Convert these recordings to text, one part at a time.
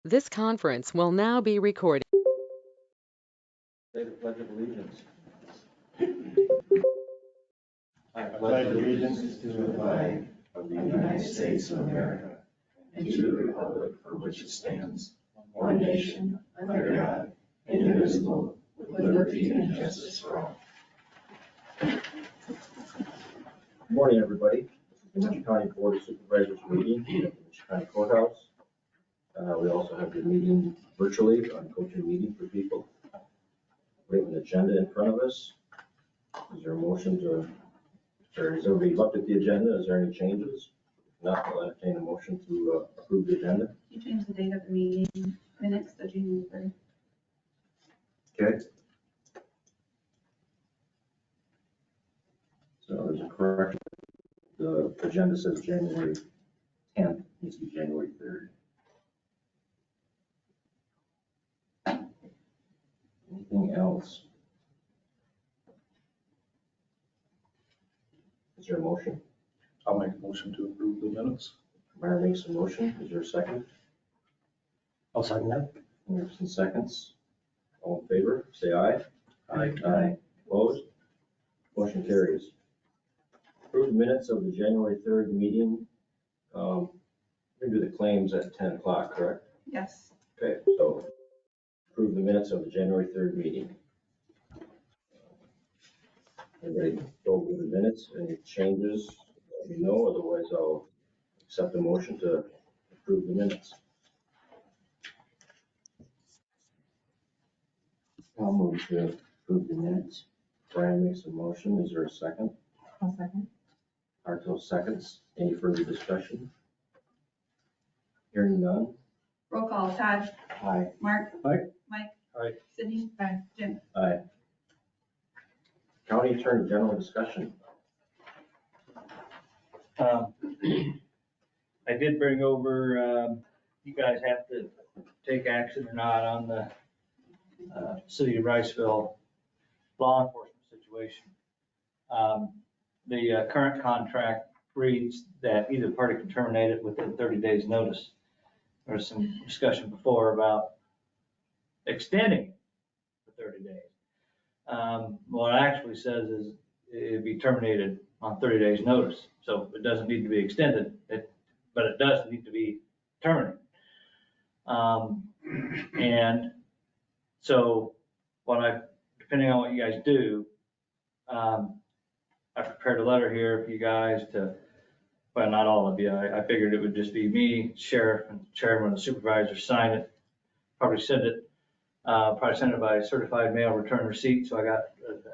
This conference will now be recorded. Say the Pledge of Allegiance. I pledge allegiance to the flag of the United States of America and to the republic for which it stands, one nation, under God, indivisible, with liberty and justice for all. Good morning, everybody. This is the Mitchell County Board of Supervisors meeting at the Mitchell County Courthouse. We also have the meeting virtually on GoToMeeting for people. We have an agenda in front of us. Is there a motion to, or has everybody looked at the agenda? Is there any changes? If not, I'll entertain a motion to approve the agenda. You changed the date of the meeting minutes to January 3rd. Okay. So there's a correction. The agenda says January 10th, it needs to be January 3rd. Anything else? Is there a motion? I'll make a motion to approve the minutes. Meyer makes a motion. Is there a second? I'll second that. Anderson seconds. All in favor, say aye. Aye. Aye. Opposed? Motion carries. Approve the minutes of the January 3rd meeting. We're gonna do the claims at 10 o'clock, correct? Yes. Okay, so approve the minutes of the January 3rd meeting. Everybody go over the minutes, any changes, let me know, otherwise I'll accept the motion to approve the minutes. I'll move to approve the minutes. Brian makes a motion, is there a second? I'll second. Arto seconds, any further discussion? Hearing none? Roll call, Todd, Aye. Mark. Aye. Mike. Aye. Sydney. Aye. Jim. Aye. County Attorney General discussion. I did bring over, you guys have to take action or not on the city of Riceville law enforcement situation. The current contract reads that either party can terminate it within 30 days notice. There was some discussion before about extending it for 30 days. What it actually says is it'd be terminated on 30 days notice. So it doesn't need to be extended, but it does need to be terminated. And so depending on what you guys do, I prepared a letter here for you guys to, well, not all of you. I figured it would just be me, sheriff, and chairman and the supervisor sign it. Probably send it by certified mail return receipt. So I got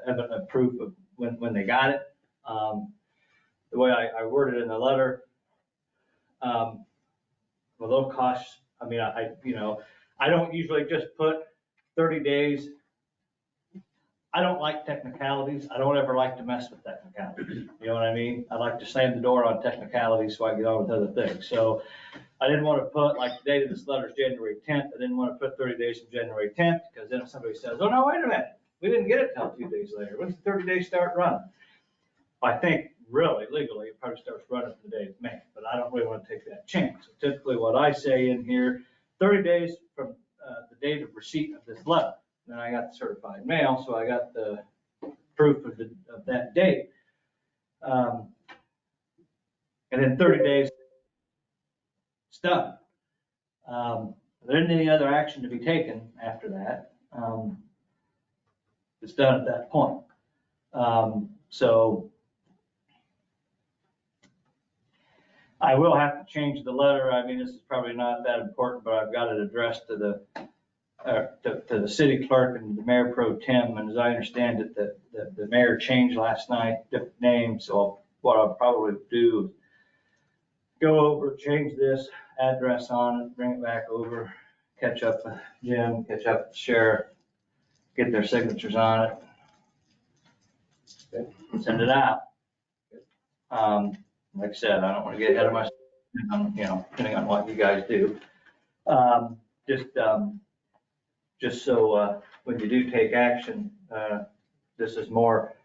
evident proof of when they got it. The way I worded it in the letter, I'm a little cautious. I mean, I don't usually just put 30 days. I don't like technicalities. I don't ever like to mess with technicalities. You know what I mean? I like to slam the door on technicalities so I get on with other things. So I didn't want to put, like, the date of this letter is January 10th. I didn't want to put 30 days from January 10th because then if somebody says, oh, no, wait a minute, we didn't get it till 2 days later. When's the 30 days start running? I think really legally it probably starts running the day of May, but I don't really want to take that chance. So typically what I say in here, 30 days from the date of receipt of this letter. Then I got the certified mail, so I got the proof of that date. And then 30 days, it's done. There isn't any other action to be taken after that. It's done at that point. So I will have to change the letter. I mean, this is probably not that important, but I've got it addressed to the city clerk and the mayor pro tem. And as I understand it, the mayor changed last night, different name. So what I'll probably do is go over, change this address on it, bring it back over, catch up with Jim, catch up with the sheriff, get their signatures on it, send it out. Like I said, I don't want to get ahead of myself, depending on what you guys do. Just so when you do take action, this is more,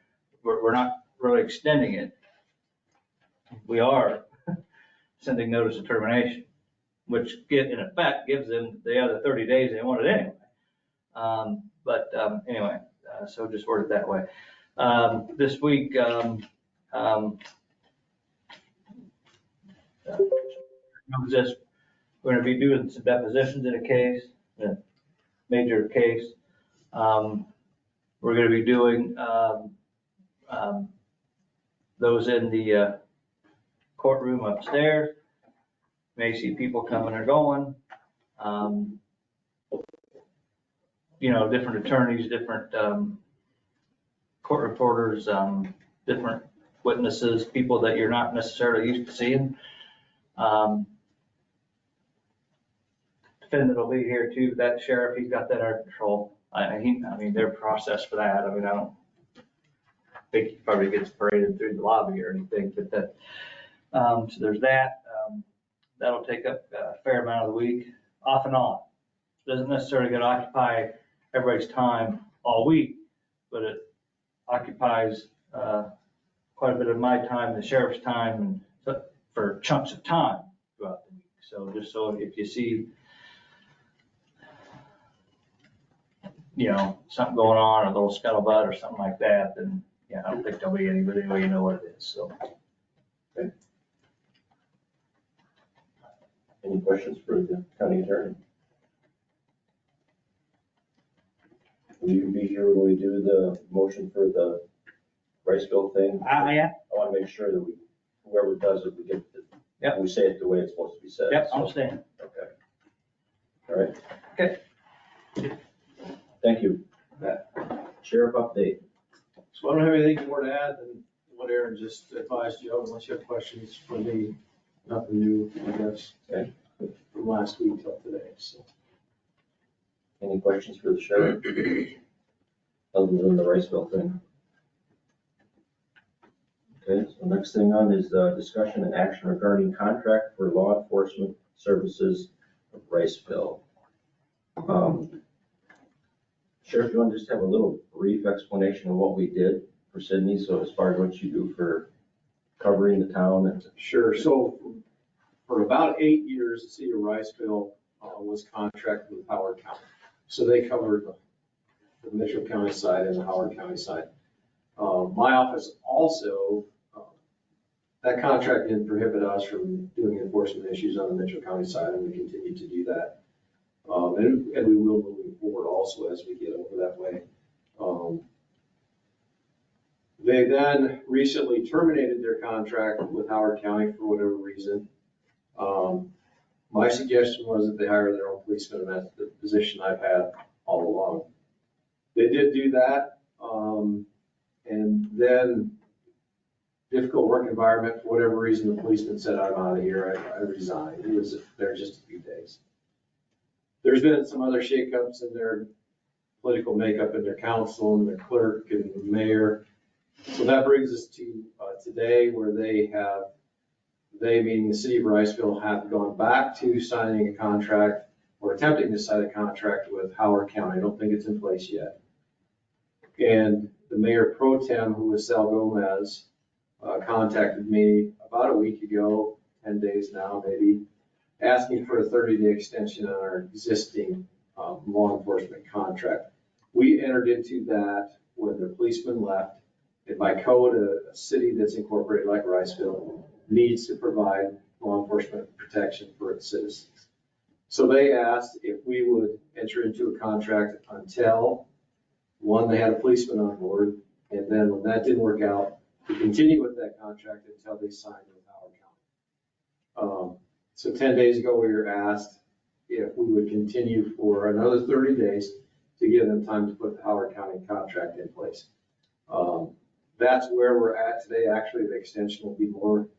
we're not really extending it. We are sending notice of termination. which in effect gives them the other 30 days they wanted anyway. Anyway, so just word it that way. This week, we're going to be doing some depositions in a case, a major case. We're going to be doing those in the courtroom upstairs. May see people coming or going. Different attorneys, different court reporters, different witnesses, people that you're not necessarily used to seeing. Defendant will be here too. That sheriff, he's got that under control. I mean, their process for that. I mean, I don't think he probably gets paraded through the lobby or anything, but that. So there's that. That'll take up a fair amount of the week, off and on. Doesn't necessarily going to occupy everybody's time all week, but it occupies quite a bit of my time, the sheriff's time, and for chunks of time throughout the week. So just so if you see, something going on, a little scuttlebutt or something like that, then yeah, I don't think there'll be anybody where you know what it is. So. Okay. Any questions for the county attorney? Will you be here when we do the motion for the Riceville thing? Yeah. I want to make sure that whoever does it, we say it the way it's supposed to be said. Yep, so. I'm staying. Okay. All right. Okay. Thank you. Sheriff update. So I don't have anything more to add than what Aaron just advised you of, unless you have questions for me. Nothing new, I guess, Okay. from last week till today, so. Any questions for the sheriff? Other than the Riceville thing? Okay, so next thing on is discussion and action regarding contract for law enforcement services of Riceville. Sheriff, you want to just have a little brief explanation of what we did for Sydney? So as far as what you do for covering the town and. Sure, so for about 8 years, the city of Riceville was contracted with Howard County. So they covered the Mitchell County side and the Howard County side. My office also, that contract didn't prohibit us from doing enforcement issues on the Mitchell County side, and we continue to do that. And we will moving forward also as we get over that way. They then recently terminated their contract with Howard County for whatever reason. My suggestion was that they hire their own policeman, and that's the position I've had all along. They did do that, and then difficult work environment, for whatever reason, the policeman said, I'm out of here, I resigned. He was there just a few days. There's been some other shakeups in their political makeup in their council and their clerk and the mayor. So that brings us to today, where they, meaning the city of Riceville, have gone back to signing a contract or attempting to sign a contract with Howard County. I don't think it's in place yet. And the mayor pro tem, who was Sal Gomez, contacted me about a week ago, 10 days now maybe, asking for a 30-day extension on our existing law enforcement contract. We entered into that when the policeman left. And by code, a city that's incorporated like Riceville needs to provide law enforcement protection for its citizens. So they asked if we would enter into a contract until, one, they had a policeman on board, and then when that didn't work out, to continue with that contract until they signed with Howard County. So 10 days ago, we were asked if we would continue for another 30 days to give them time to put the Howard County contract in place. That's where we're at today. Actually, the extension will be more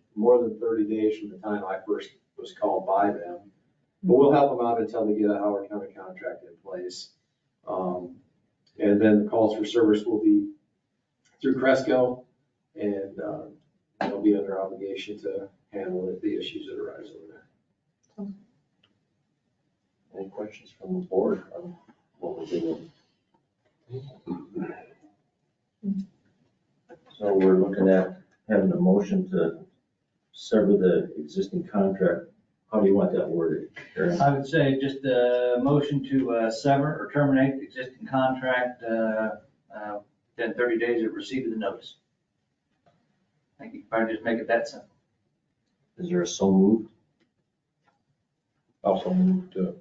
than 30 days from the time I first was called by them. But we'll help them out until they get a Howard County contract in place. And then the calls for service will be through Cresco, and they'll be under obligation to handle the issues that arise over there. Any questions from the board on what we're doing? So we're looking at having a motion to sever the existing contract How do you want that worded, Aaron? I would say just a motion to sever or terminate the existing contract within 30 days of receipt of the notice. I think you can probably just make it that simple. Is there a so moved? Also moved to.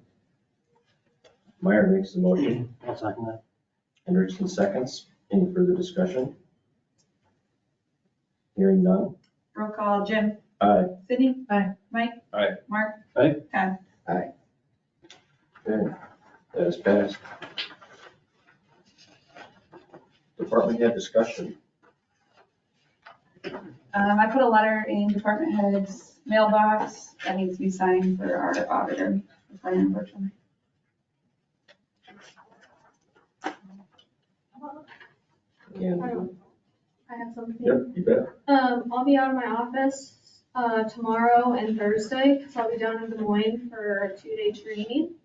Meyer makes the motion. I'll second that. Hendrickson seconds. Any further discussion? Hearing none. Roll call, Jim. Aye. Sydney. Aye. Mike. Aye. Mark. Aye. Todd. Aye. Okay, that is passed. Department head discussion. I put a letter in department head's mailbox that needs to be signed for our auditor. Unfortunately. And, I have something. yep, you bet. I'll be out of my office, tomorrow and Thursday, because I'll be down in Des Moines for a 2-day training.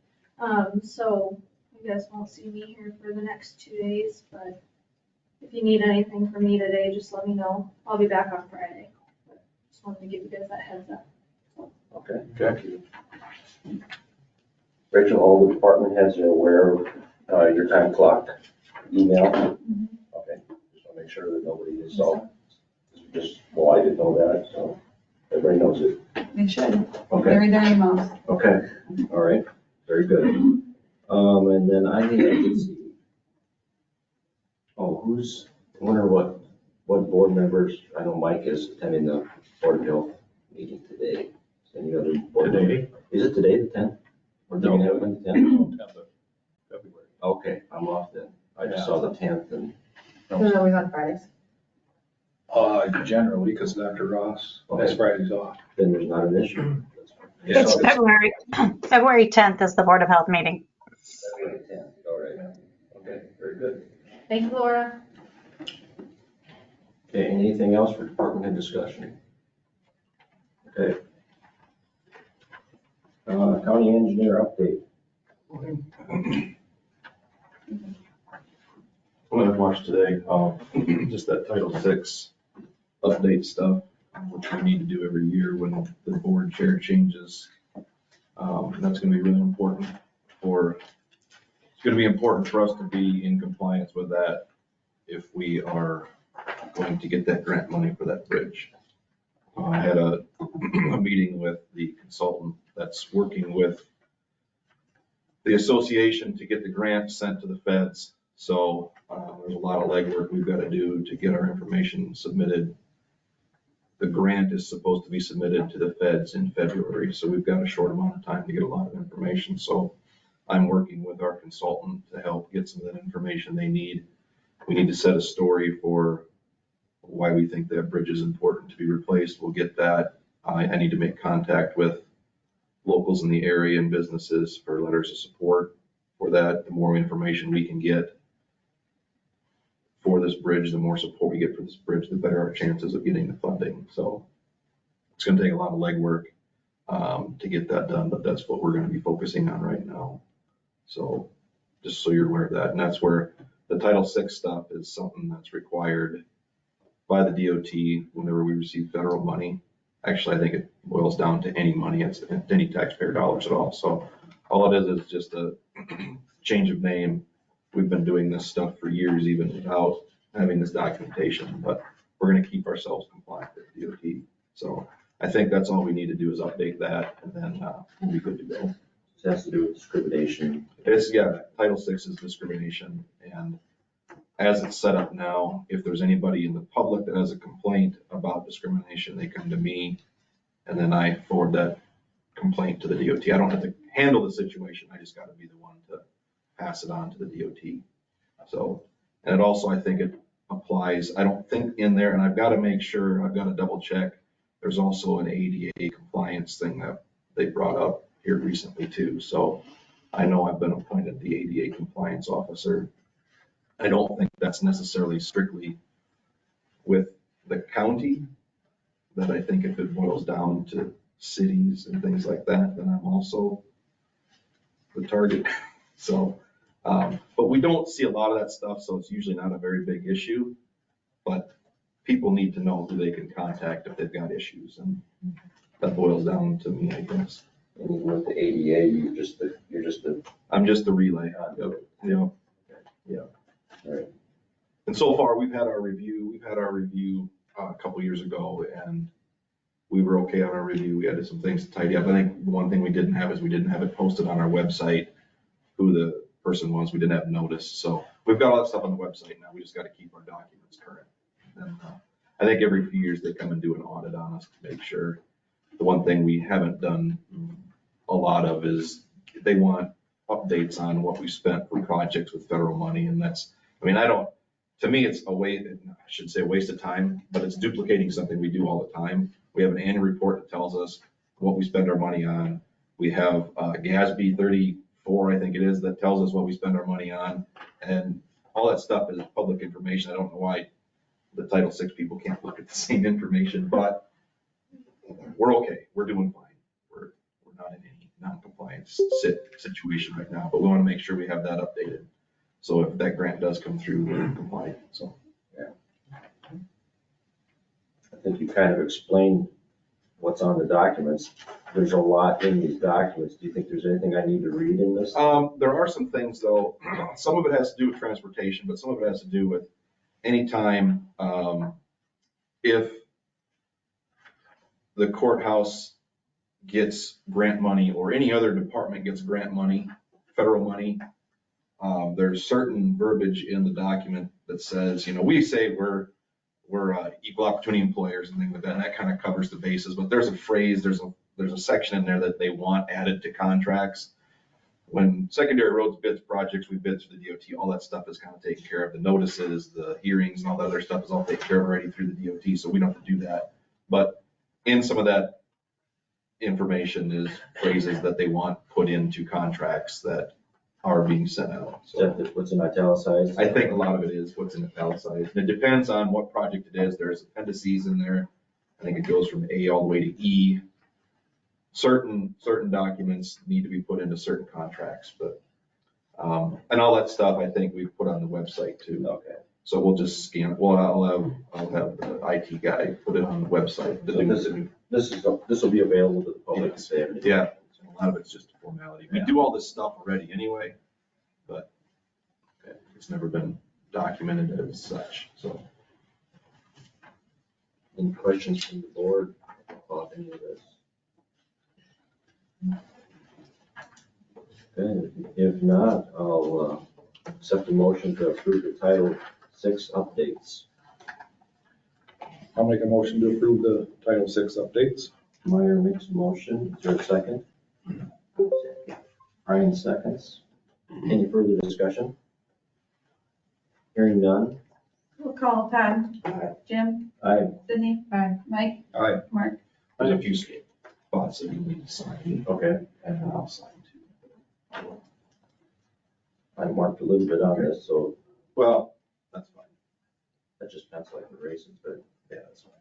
So you guys won't see me here for the next 2 days, but if you need anything from me today, just let me know. I'll be back on Friday. But just wanted to give you guys that heads up. Okay. Thank you. Rachel, all the department heads are aware of your time clock email? Okay, just want to make sure that nobody is well, I didn't know that, so everybody knows it. They should. Okay, They're their emails. okay, all right, very good. And then I did see. Oh, I wonder what board members, I know Mike is attending the Board of Health meeting today. Any other board member? Today? Is it today, the 10th? Or do we have it on the 10th? 10th of February. Okay, I'm off then. I just saw the 10th and, They're always on Fridays. Generally, because Dr. Ross has Okay. Fridays off. then there's not an issue. That's fine. Yeah. It's February 10th is the Board of Health meeting. February 10th, all right. Okay, very good. Thank you, Laura. Okay, anything else for department head discussion? Okay. County engineer update. What I've watched today, just that Title VI update stuff, which we need to do every year when the board chair changes. That's gonna be really important it's gonna be important for us to be in compliance with that if we are going to get that grant money for that bridge. I had a meeting with the consultant that's working with the association to get the grant sent to the feds. So there's a lot of legwork we've got to do to get our information submitted. The grant is supposed to be submitted to the feds in February, so we've got a short amount of time to get a lot of information. So I'm working with our consultant to help get some of that information they need. We need to set a story for why we think that bridge is important to be replaced. We'll get that. I need to make contact with locals in the area and businesses for letters of support for that. The more information we can get for this bridge, the more support we get for this bridge, the better our chances of getting the funding. So it's going to take a lot of legwork to get that done, but that's what we're going to be focusing on right now. So just so you're aware of that. And that's where the Title VI stuff is something that's required by the DOT whenever we receive federal money. Actually, I think it boils down to any money, it's any taxpayer dollars at all. So all it is just a change of name. We've been doing this stuff for years, even without having this documentation, but we're going to keep ourselves compliant with DOT. So I think that's all we need to do is update that, and then we'll be good to go. This has to do with discrimination. Title VI is discrimination, and as it's set up now, if there's anybody in the public that has a complaint about discrimination, they come to me, and then I forward that complaint to the DOT. I don't have to handle the situation, I just gotta be the one to pass it on to the DOT. So, and it also, I think it applies, I don't think in there, and I've gotta make sure, I've gotta double check, there's also an ADA compliance thing that they brought up here recently too. So I know I've been appointed the ADA compliance officer. I don't think that's necessarily strictly with the county, but I think if it boils down to cities and things like that, then I'm also the target. So, but we don't see a lot of that stuff, so it's usually not a very big issue. But people need to know who they can contact if they've got issues, and that boils down to me, I guess. And even with the ADA, you're just the I'm just the relay. conduit. Yeah. All right. And so far, we've had our review a couple years ago, and we were okay on our review. We had some things to tidy up. I think the one thing we didn't have is we didn't have it posted on our website, who the person was. We didn't have notice. So we've got all that stuff on the website now. We just got to keep our documents current. And I think every few years they come and do an audit on us to make sure. The one thing we haven't done a lot of is they want updates on what we spent for projects with federal money. And that's, I mean, to me, it's a waste, I should say a waste of time, but it's duplicating something we do all the time. We have an annual report that tells us what we spend our money on. We have GASB 34, I think it is, that tells us what we spend our money on. And all that stuff is public information. I don't know why the Title VI people can't look at the same information, but we're okay. We're doing fine. We're not in any non-compliance situation right now, but we want to make sure we have that updated. So if that grant does come through, we're compliant, so. I think you kind of explained what's on the documents. There's a lot in these documents. Do you think there's anything I need to read in this? There are some things though, some of it has to do with transportation, but some of it has to do with anytime, if the courthouse gets grant money or any other department gets grant money, federal money, there's certain verbiage in the document that says, we say we're equal opportunity employers and things like that, and that kind of covers the bases, but there's a phrase, there's a section in there that they want added to contracts. When secondary roads bids projects, we bid through the DOT, all that stuff is kind of taken care of. The notices, the hearings and all that other stuff is all taken care of already through the DOT, so we don't have to do that. But in some of that information is phrases that they want put into contracts that are being sent out. Is that what's in italicized? I think a lot of it is what's in italicized. And it depends on what project it is. There's appendices in there. I think it goes from A all the way to E. Certain documents need to be put into certain contracts, but, and all that stuff I think we've put on the website too. Okay. So we'll just scan, I'll have the IT guy put it on the website. So this will be available to the public if they have any Yeah. questions. A lot of it's just a formality. We do all this stuff already anyway, but it's never been documented as such, so. Any questions from the board about any of this? Okay, if not, I'll accept the motion to approve the Title VI updates. I'll make a motion to approve the Title VI updates. Meyer makes a motion. Is there a second? Brian seconds. Any further discussion? Hearing none. We'll call Todd. Aye. Jim. Aye. Sydney. Mike. Aye. Mark. There's a few spots that you need to sign, Okay. and then I'll sign too. I marked a little bit on this, so Well, that's fine. that just pencil like erases, but Yeah, that's fine.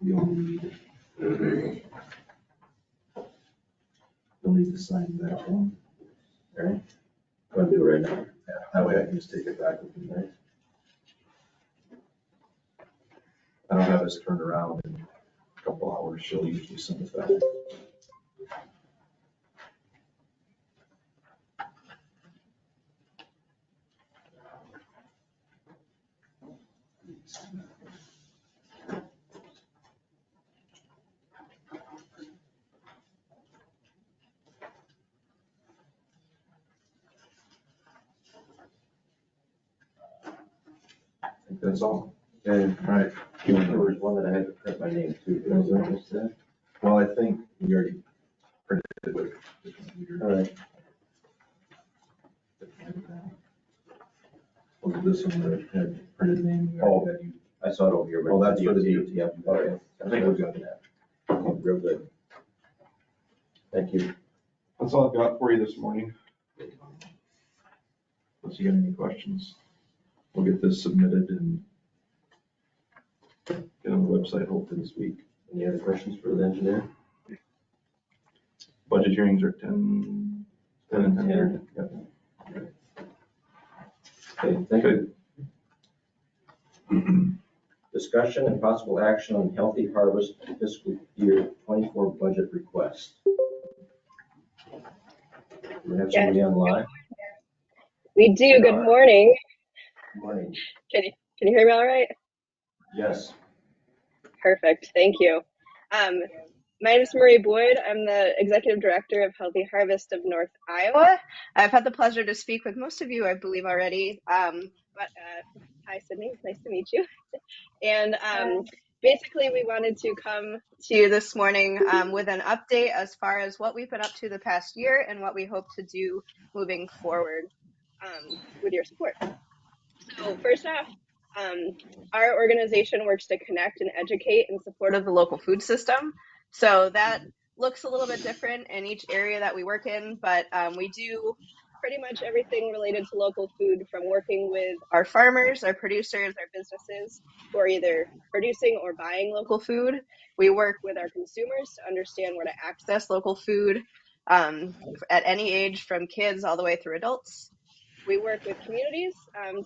You only need it. You'll need to sign that one. all right. I'm gonna do it right now. Yeah, that way I can just take it back with me. Right. I don't have this turned around in a couple hours. She'll usually send it back. I think that's all. Okay. All right. There was one that I had to print my name too. Was there just that? Well, I think we already printed it with the computer. All right. Was it this one that had printed name? We already had you- I saw it over here. but Oh, that's for the DOT. DOT. Yep. Okay. I think we've got that. Real good. Thank you. That's all I've got for you this morning. Unless you got any questions, we'll get this submitted and get on the website hopefully this week. Any other questions for the engineer? Budget hearings are at 10 and 10:30. Yep. Okay, thank you. Discussion and possible action on Healthy Harvest fiscal year 24 budget request. We have somebody online. We do. Good morning. Good morning. Can you hear me all right? Yes. Perfect. Thank you. My name is Marie Boyd. I'm the Executive Director of Healthy Harvest of North Iowa. I've had the pleasure to speak with most of you, I believe, already. Hi, Sydney. It's nice to meet you. And basically, we wanted to come to you this morning with an update as far as what we've been up to the past year and what we hope to do moving forward with your support. So first off, our organization works to connect and educate in support of the local food system. So that looks a little bit different in each area that we work in, but we do pretty much everything related to local food, from working with our farmers, our producers, our businesses who are either producing or buying local food. We work with our consumers to understand where to access local food at any age, from kids all the way through adults. We work with communities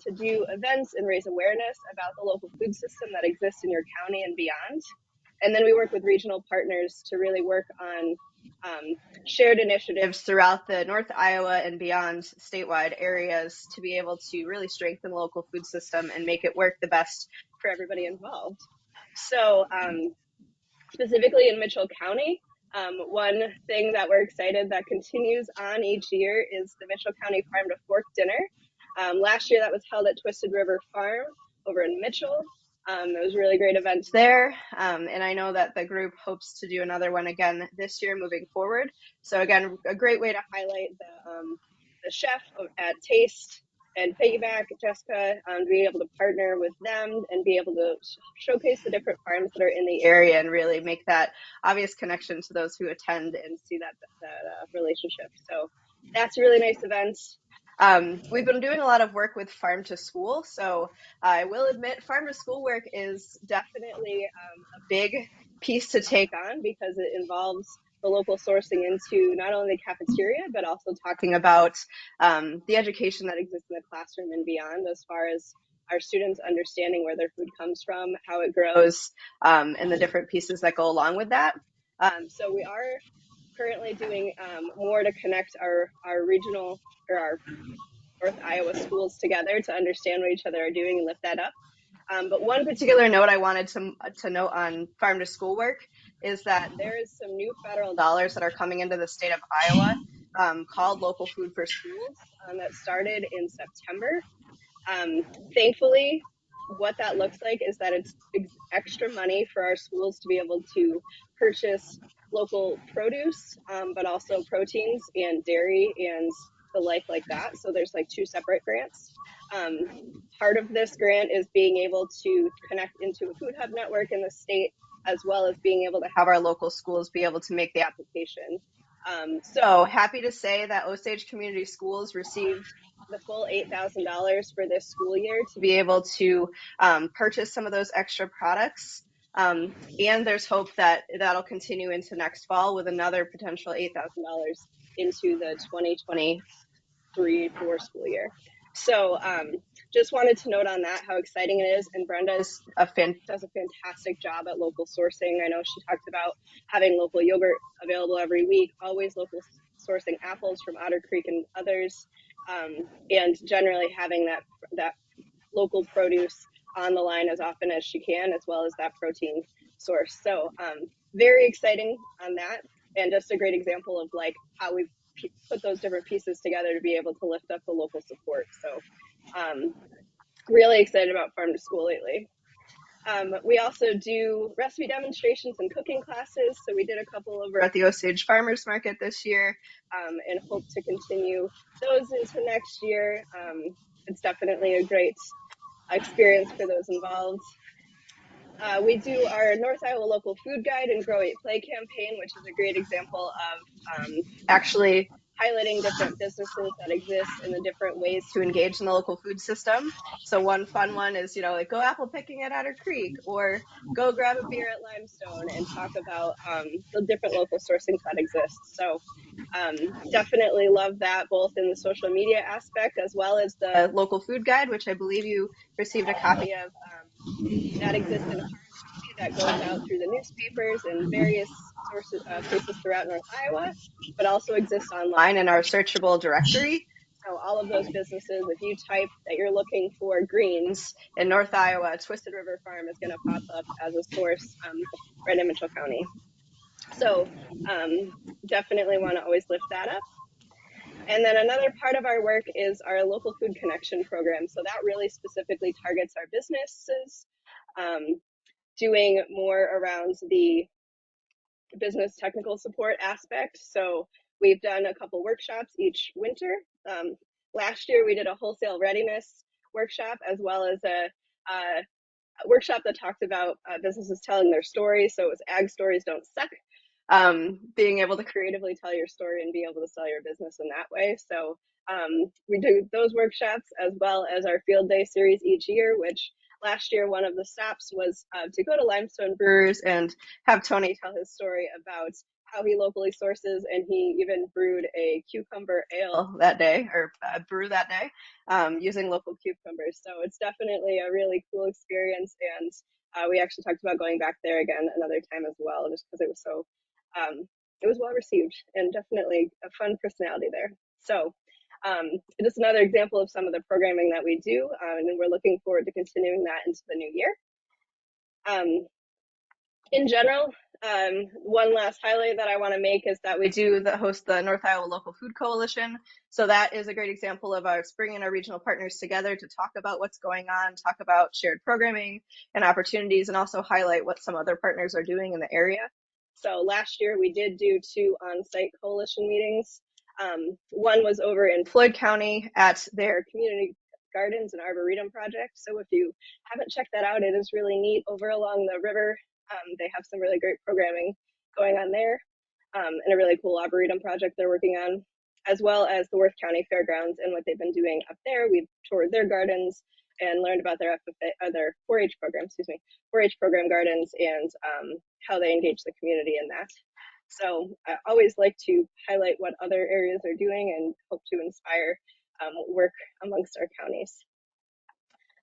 to do events and raise awareness about the local food system that exists in your county and beyond. And then we work with regional partners to really work on shared initiatives throughout the North Iowa and beyond statewide areas to be able to really strengthen the local food system and make it work the best for everybody involved. So specifically in Mitchell County, one thing that we're excited that continues on each year is the Mitchell County Farm to Fork Dinner. Last year that was held at Twisted River Farm over in Mitchell. It was a really great event there. And I know that the group hopes to do another one again this year moving forward. So again, a great way to highlight the chef at Taste and piggyback Jessica on being able to partner with them and be able to showcase the different farms that are in the area and really make that obvious connection to those who attend and see that relationship. So that's a really nice event. We've been doing a lot of work with farm to school. So I will admit farm to school work is definitely a big piece to take on because it involves the local sourcing into not only the cafeteria, but also talking about the education that exists in the classroom and beyond, as far as our students understanding where their food comes from, how it grows, and the different pieces that go along with that. So we are currently doing more to connect our regional or our North Iowa schools together to understand what each other are doing and lift that up. But one particular note I wanted to note on farm to school work is that there is some new federal dollars that are coming into the state of Iowa called Local Food for Schools that started in September. Thankfully, what that looks like is that it's extra money for our schools to be able to purchase local produce, but also proteins and dairy and the like that. So there's like two separate grants. Part of this grant is being able to connect into a food hub network in the state, as well as being able to have our local schools be able to make the application. So happy to say that Osage Community Schools received the full $8,000 for this school year to be able to purchase some of those extra products. And there's hope that that'll continue into next fall with another potential $8,000 into the 2023-4 school year. So just wanted to note on that how exciting it is. And Brenda does a fantastic job at local sourcing. I know she talked about having local yogurt available every week, always local sourcing apples from Otter Creek and others, and generally having that local produce on the line as often as she can, as well as that protein source. So very exciting on that, and just a great example of like how we've put those different pieces together to be able to lift up the local support. So really excited about farm to school lately. We also do recipe demonstrations and cooking classes. So we did a couple over at the Osage Farmers Market this year and hope to continue those into next year. It's definitely a great experience for those involved. We do our North Iowa Local Food Guide and Grow Eat Play campaign, which is a great example of actually highlighting different businesses that exist and the different ways to engage in the local food system. So one fun one is, like go apple picking at Otter Creek, or go grab a beer at Limestone and talk about the different local sourcings that exist. So definitely love that, both in the social media aspect as well as the local food guide, which I believe you received a copy of. That exists in hard copy that goes out through the newspapers and various sources, places throughout North Iowa, but also exists online in our searchable directory. So all of those businesses, if you type that you're looking for greens in North Iowa, Twisted River Farm is going to pop up as a source right in Mitchell County. So definitely want to always lift that up. And then another part of our work is our local food connection program. So that really specifically targets our businesses, doing more around the business technical support aspect. So we've done a couple workshops each winter. Last year we did a wholesale readiness workshop, as well as a workshop that talked about businesses telling their stories. So it was Ag Stories Don't Suck. Being able to creatively tell your story and be able to sell your business in that way. So we do those workshops, as well as our field day series each year, which last year one of the stops was to go to Limestone Brewers and have Tony tell his story about how he locally sources, and he even brewed a cucumber ale that day, or brew that day, using local cucumbers. So it's definitely a really cool experience, and we actually talked about going back there again another time as well, just because it was so it was well received, and definitely a fun personality there. So it is another example of some of the programming that we do, and we're looking forward to continuing that into the new year. In general, one last highlight that I want to make is that we do host the North Iowa Local Food Coalition. So that is a great example of us bringing our regional partners together to talk about what's going on, talk about shared programming and opportunities, and also highlight what some other partners are doing in the area. So last year we did do 2 on-site coalition meetings. One was over in Floyd County at their community gardens and arboretum project. So if you haven't checked that out, it is really neat over along the river. They have some really great programming going on there, and a really cool arboretum project they're working on, as well as the Worth County Fairgrounds and what they've been doing up there. We've toured their gardens and learned about their FFA, their 4-H program, 4-H program gardens, and how they engage the community in that. So I always like to highlight what other areas are doing and hope to inspire work amongst our counties.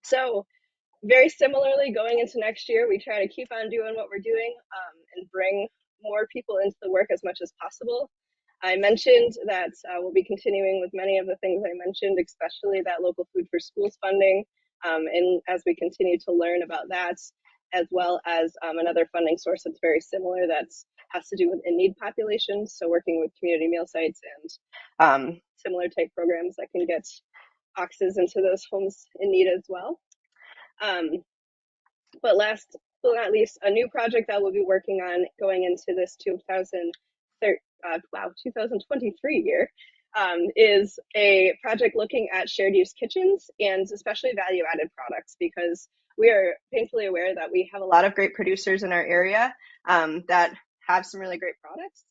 So very similarly, going into next year, we try to keep on doing what we're doing and bring more people into the work as much as possible. I mentioned that we'll be continuing with many of the things I mentioned, especially that local food for schools funding, and as we continue to learn about that, as well as another funding source that's very similar that has to do with in-need populations, so working with community meal sites and similar type programs that can get boxes into those homes in need as well. But last but not least, a new project that we'll be working on going into this 2023 year is a project looking at shared use kitchens and especially value added products, because we are painfully aware that we have a lot of great producers in our area that have some really great products,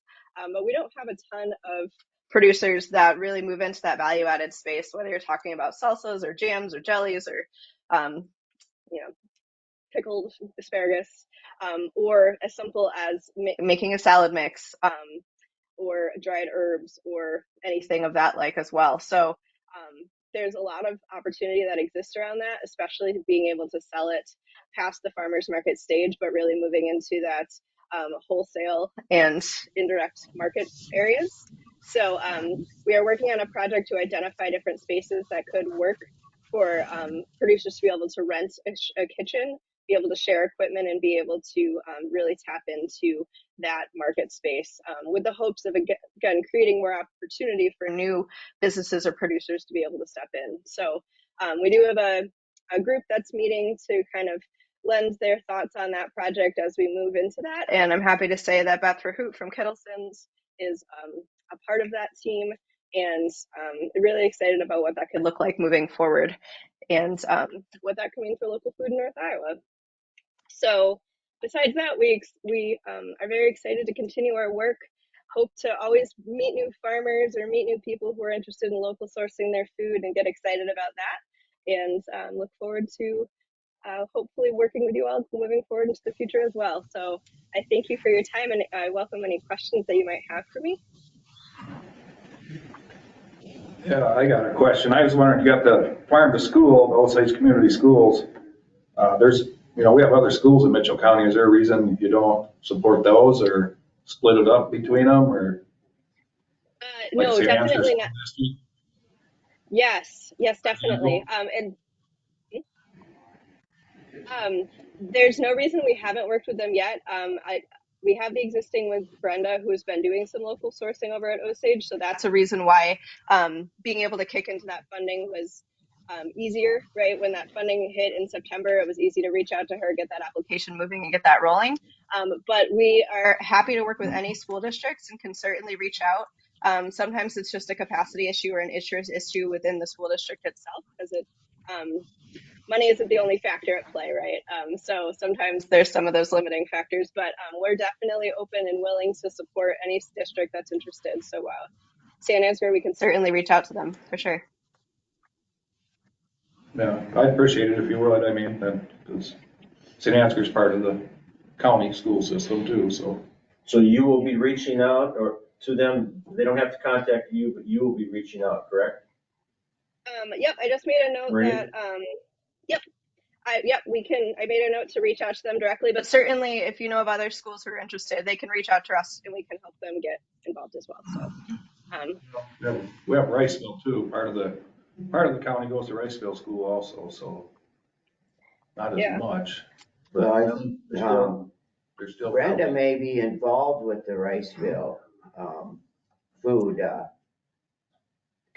but we don't have a ton of producers that really move into that value added space, whether you're talking about salsas or jams or jellies or pickled asparagus, or as simple as making a salad mix, or dried herbs, or anything of that like as well. So there's a lot of opportunity that exists around that, especially being able to sell it past the farmers market stage, but really moving into that wholesale and indirect market areas. So we are working on a project to identify different spaces that could work for producers to be able to rent a kitchen, be able to share equipment, and be able to really tap into that market space, with the hopes of, again, creating more opportunity for new businesses or producers to be able to step in. So we do have a group that's meeting to kind of lend their thoughts on that project as we move into that. And I'm happy to say that Beth Verhoot from Kittleson's is a part of that team, and really excited about what that could look like moving forward, and what that could mean for local food in North Iowa. So besides that, we are very excited to continue our work. Hope to always meet new farmers or meet new people who are interested in local sourcing their food and get excited about that. And look forward to hopefully working with you all moving forward into the future as well. So I thank you for your time, and I welcome any questions that you might have for me. Yeah, I got a question. I was wondering, you got the farm to school, the Osage Community Schools. There's you know, we have other schools in Mitchell County. Is there a reason you don't support those or split it up between them or? Like No, St. Ansgar's definitely School not. District? Yes, definitely. There's no reason we haven't worked with them yet. We have the existing with Brenda, who's been doing some local sourcing over at Osage, so that's a reason why being able to kick into that funding was easier, right? When that funding hit in September, it was easy to reach out to her, get that application moving, and get that rolling. But we are happy to work with any school districts and can certainly reach out. Sometimes it's just a capacity issue or an issues issue within the school district itself, because money isn't the only factor at play, right? So sometimes there's some of those limiting factors, but we're definitely open and willing to support any district that's interested. So St. Ansgar, we can certainly reach out to them for sure. Yeah, I'd appreciate it if you would. I mean, because St. Ansgar's part of the county school system too, so. So you will be reaching out or to them, they don't have to contact you, but you will be reaching out, correct? Yep, I just made a note Marie? that, I made a note to reach out to them directly, but certainly if you know of other schools who are interested, they can reach out to us and we can help them get involved as well. So, Yeah, we have Riceville too. Part of the county goes to Riceville School also, so not as much. But Well, I think, there's still. Brenda may be involved with the Riceville, food,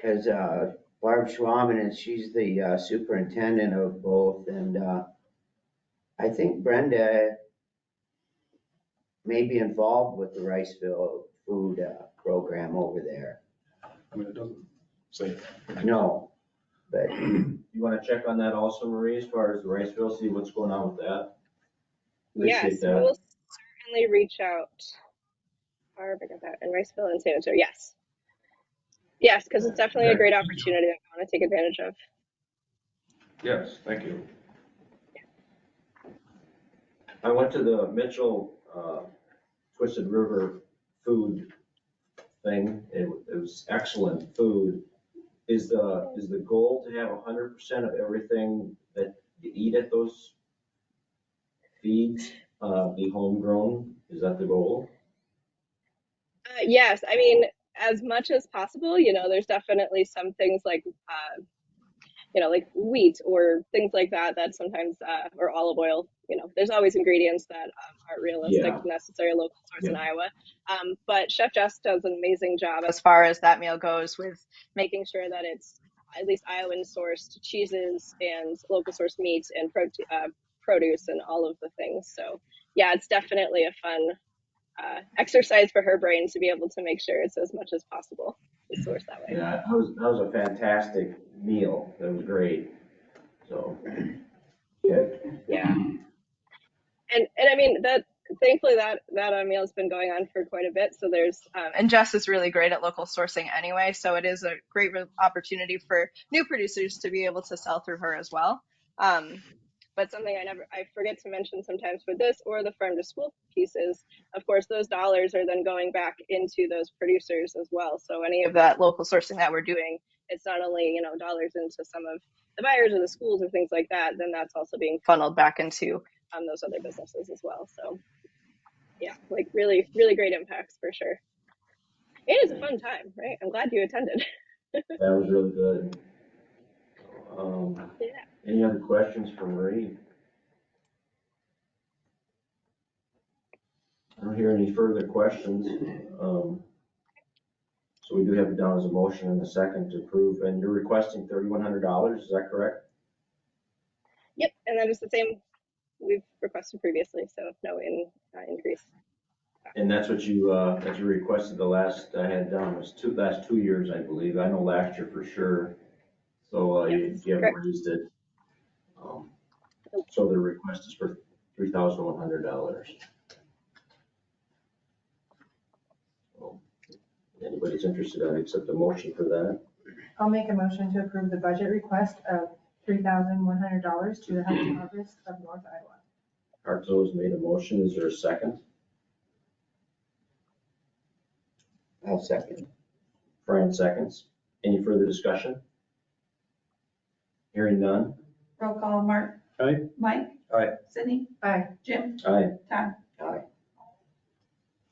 cause, Barb Schwaben, and she's the superintendent of both, and I think Brenda may be involved with the Riceville food program over there. I mean, it doesn't say. No, but You want to check on that also, Marie, as far as the Riceville, see what's going on with that? yes, Appreciate that. we'll certainly reach out. Barb, I got that, and Riceville and San Antonio, yes. Yes, because it's definitely a great opportunity that I want to take advantage of. Yes, thank you. I went to the Mitchell Twisted River food thing. It was excellent food. Is the goal to have 100% of everything that you eat at those feeds be homegrown? Is that the goal? Yes, I mean, as much as possible, there's definitely some things like, like wheat or things like that, that sometimes, or olive oil, there's always ingredients that aren't realistic Yeah. to necessarily local source in Iowa. But Chef Jess does an amazing job as far as that meal goes with making sure that it's at least Iowan sourced cheeses and local source meats and produce and all of the things. So yeah, it's definitely a fun exercise for her brain to be able to make sure it's as much as possible to source that way. Yeah, that was a fantastic meal. That was great. So, Yeah. And I mean that thankfully that meal has been going on for quite a bit. So there's and Jess is really great at local sourcing anyway. So it is a great opportunity for new producers to be able to sell through her as well. But something I forget to mention sometimes for this or the farm to school pieces, of course, those dollars are then going back into those producers as well. So any of that local sourcing that we're doing, it's not only, dollars into some of the buyers or the schools or things like that, then that's also being funneled back into those other businesses as well. So yeah, like really, really great impacts for sure. It is a fun time, right? I'm glad you attended. that was really good. Yeah. Any other questions for Marie? I don't hear any further questions. So we do have it down as a motion and a second to approve, and you're requesting $3,100, is that correct? Yep, and that is the same we've requested previously, so no increase. And that's what you requested the last I had down was last 2 years, I believe. I know last year for sure. So Yes, you haven't correct. raised it. So the request is for $3,100. So anybody's interested, I'd accept a motion for that. I'll make a motion to approve the budget request of $3,100 to the Healthy Harvest of North Iowa. Hartzell has made a motion. Is there a second? I'll second. Fran seconds. Any further discussion? Hearing none. Roll call, Mark. Aye. Mike. Aye. Sydney? Aye. Jim? Aye. Todd?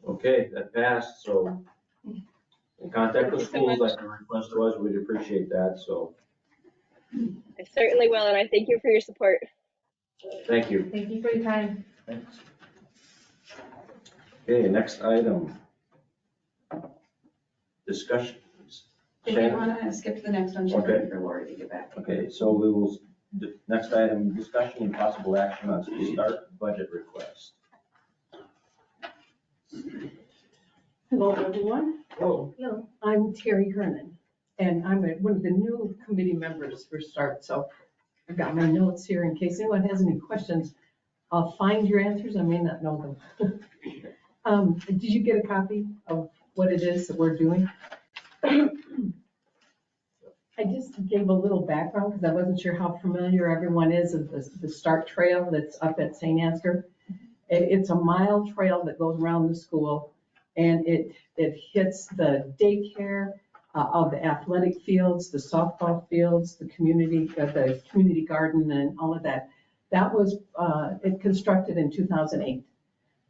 Okay, that passed, so in contact with schools, like the request was, we'd appreciate that, so I certainly will, and I thank you for your support. thank you. Thank you for your time. Thanks. Okay, next item. Discussions. If you want to skip to the next one, she's Okay. waiting for Lori to get back. Okay, so we will, the next item, discussion and possible action on start budget request. Hello, everyone. Oh, Hello. I'm Terry Hernan, and I'm one of the new committee members for START. So I've got my notes here in case anyone has any questions. I'll find your answers. I may not know them. Did you get a copy of what it is that we're doing? I just gave a little background because I wasn't sure how familiar everyone is of the START trail that's up at St. Ansgar. It's a mile trail that goes around the school, and it hits the daycare, of the athletic fields, the softball fields, the community garden, and all of that. That was it constructed in 2008.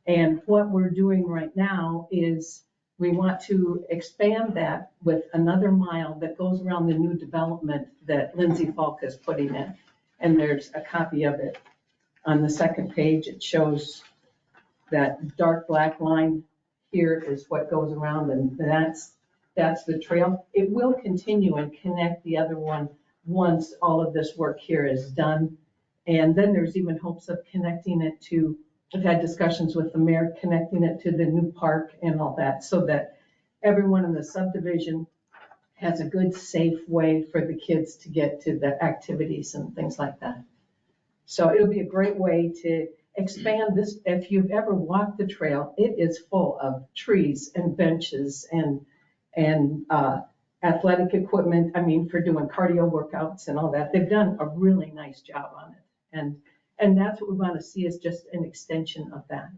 And what we're doing right now is we want to expand that with another mile that goes around the new development that Lindsay Falk is putting in. And there's a copy of it on the second page. It shows that dark black line here is what goes around, and that's the trail. It will continue and connect the other one once all of this work here is done. And then there's even hopes of connecting it to, I've had discussions with the mayor, connecting it to the new park and all that, so that everyone in the subdivision has a good, safe way for the kids to get to the activities and things like that. So it'll be a great way to expand this. If you've ever walked the trail, it is full of trees and benches and athletic equipment. I mean, for doing cardio workouts and all that. They've done a really nice job on it. And that's what we want to see, is just an extension of that.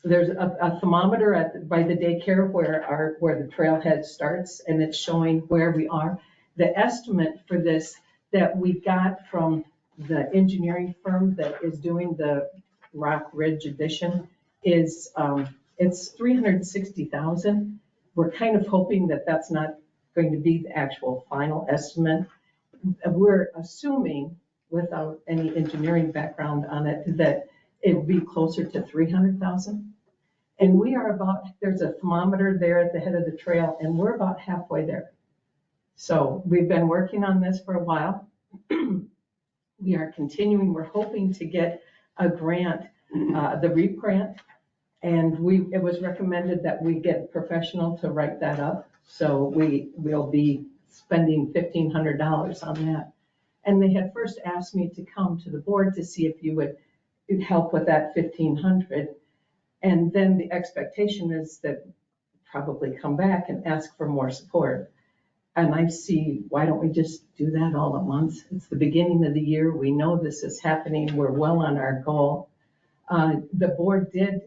There's a thermometer by the daycare where the trailhead starts, and it's showing where we are. The estimate for this that we got from the engineering firm that is doing the Rock Ridge addition is it's $360,000. We're kind of hoping that that's not going to be the actual final estimate. We're assuming, without any engineering background on it, that it'd be closer to 300,000. And we are there's a thermometer there at the head of the trail, and we're about halfway there. So we've been working on this for a while. We are continuing. We're hoping to get a grant, the REAP grant, and it was recommended that we get a professional to write that up. So we will be spending $1,500 on that. And they had first asked me to come to the board to see if you would help with that $1,500. And then the expectation is that probably come back and ask for more support. And I see, why don't we just do that all at once? It's the beginning of the year. We know this is happening. We're well on our goal. The board did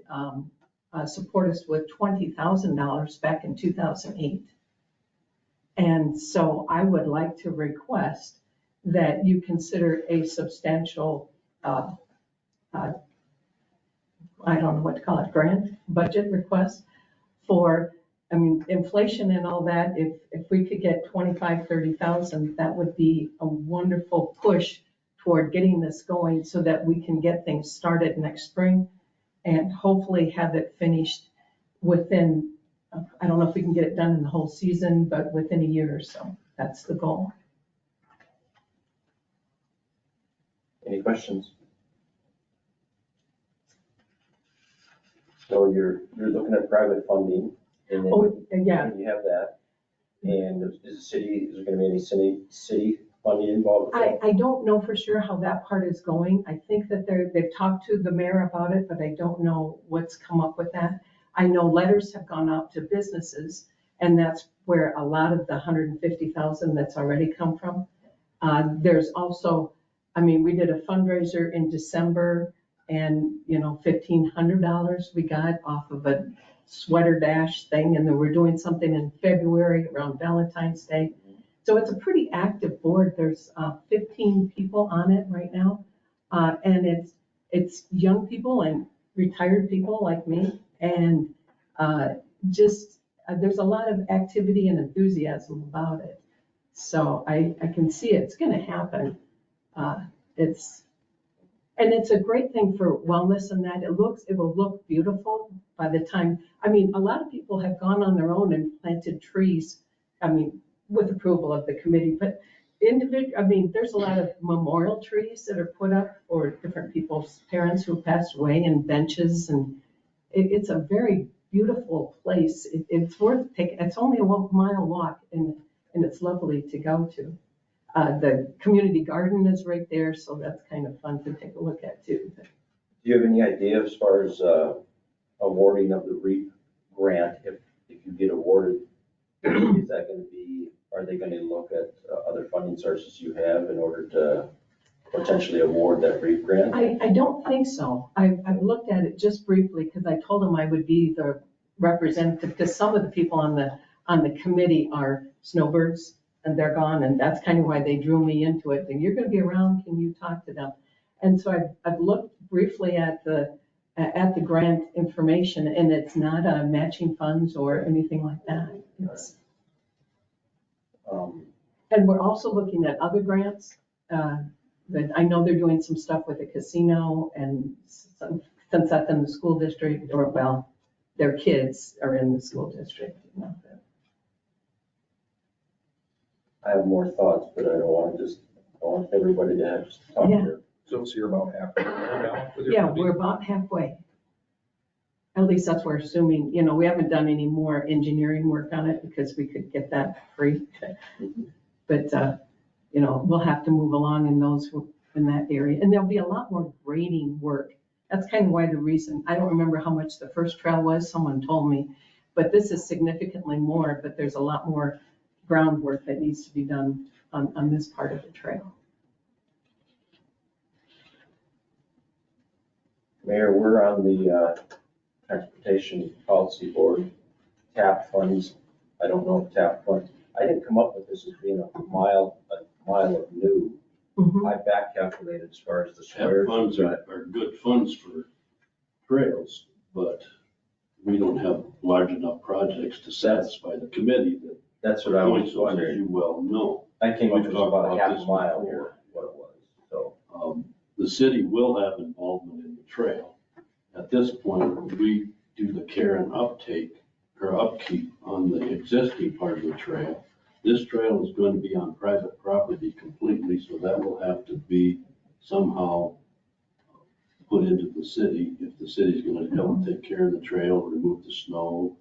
support us with $20,000 back in 2008. And so I would like to request that you consider a substantial, I don't know what to call it, grant, budget request for, I mean, inflation and all that. If we could get 25, 30,000, that would be a wonderful push toward getting this going so that we can get things started next spring and hopefully have it finished within, I don't know if we can get it done in the whole season, but within a year or so. That's the goal. any questions? So you're looking at private funding, and then Oh, yeah. you have that. And is there gonna be any city funding involved with that? I don't know for sure how that part is going. I think that they've talked to the mayor about it, but I don't know what's come up with that. I know letters have gone out to businesses, and that's where a lot of the 150,000 that's already come from. There's also, I mean, we did a fundraiser in December, and $1,500 we got off of a sweater dash thing, and then we're doing something in February around Valentine's Day. So it's a pretty active board. There's 15 people on it right now. And it's young people and retired people like me. And there's a lot of activity and enthusiasm about it. So I can see it's going to happen. And it's a great thing for wellness and that it will look beautiful by the time, I mean, a lot of people have gone on their own and planted trees, I mean, with approval of the committee, but there's a lot of memorial trees that are put up for different people's parents who passed away and benches, and it's a very beautiful place. It's worth taking, it's only a 1 mile walk and it's lovely to go to. The community garden is right there, so that's kind of fun to take a look at too. Do you have any idea as far as awarding of the REAP grant, if you get awarded, is that going to be, are they going to look at other funding sources you have in order to potentially award that REAP grant? I don't think so. I've looked at it just briefly because I told them I would be the representative, because some of the people on the committee are snowbirds and they're gone, and that's kind of why they drew me into it. And you're going to be around, can you talk to them? And so I've looked briefly at the grant information, and it's not matching funds or anything like that. And we're also looking at other grants. That I know they're doing some stuff with the casino and since that's in the school district, or well, their kids are in the school district. I have more thoughts, but I want everybody to have just talk Yeah. to. So you're about halfway now with your Yeah, funding? we're about halfway. At least that's what we're assuming. We haven't done any more engineering work on it because we could get that free. But, we'll have to move along in that area. And there'll be a lot more grading work. That's kind of why the reason, I don't remember how much the first trail was, someone told me, but this is significantly more, but there's a lot more groundwork that needs to be done on this part of the trail. Mayor, we're on the Transportation Policy Board, TAP funds. I don't know if TAP funds, I didn't come up with this as being a mile of new. Mhm. I back calculated as far as the TAP squares. funds are good funds for trails, but we don't have large enough projects to satisfy the committee. That's what I was As wondering. you well know. I came up We've with talked about a about half this a mile before. here, what it was, so. The city will have involvement in the trail. At this point, we do the care and upkeep on the existing part of the trail. This trail is going to be on private property completely, so that will have to be somehow put into the city. If the city's going to come and take care of the trail, remove the snow,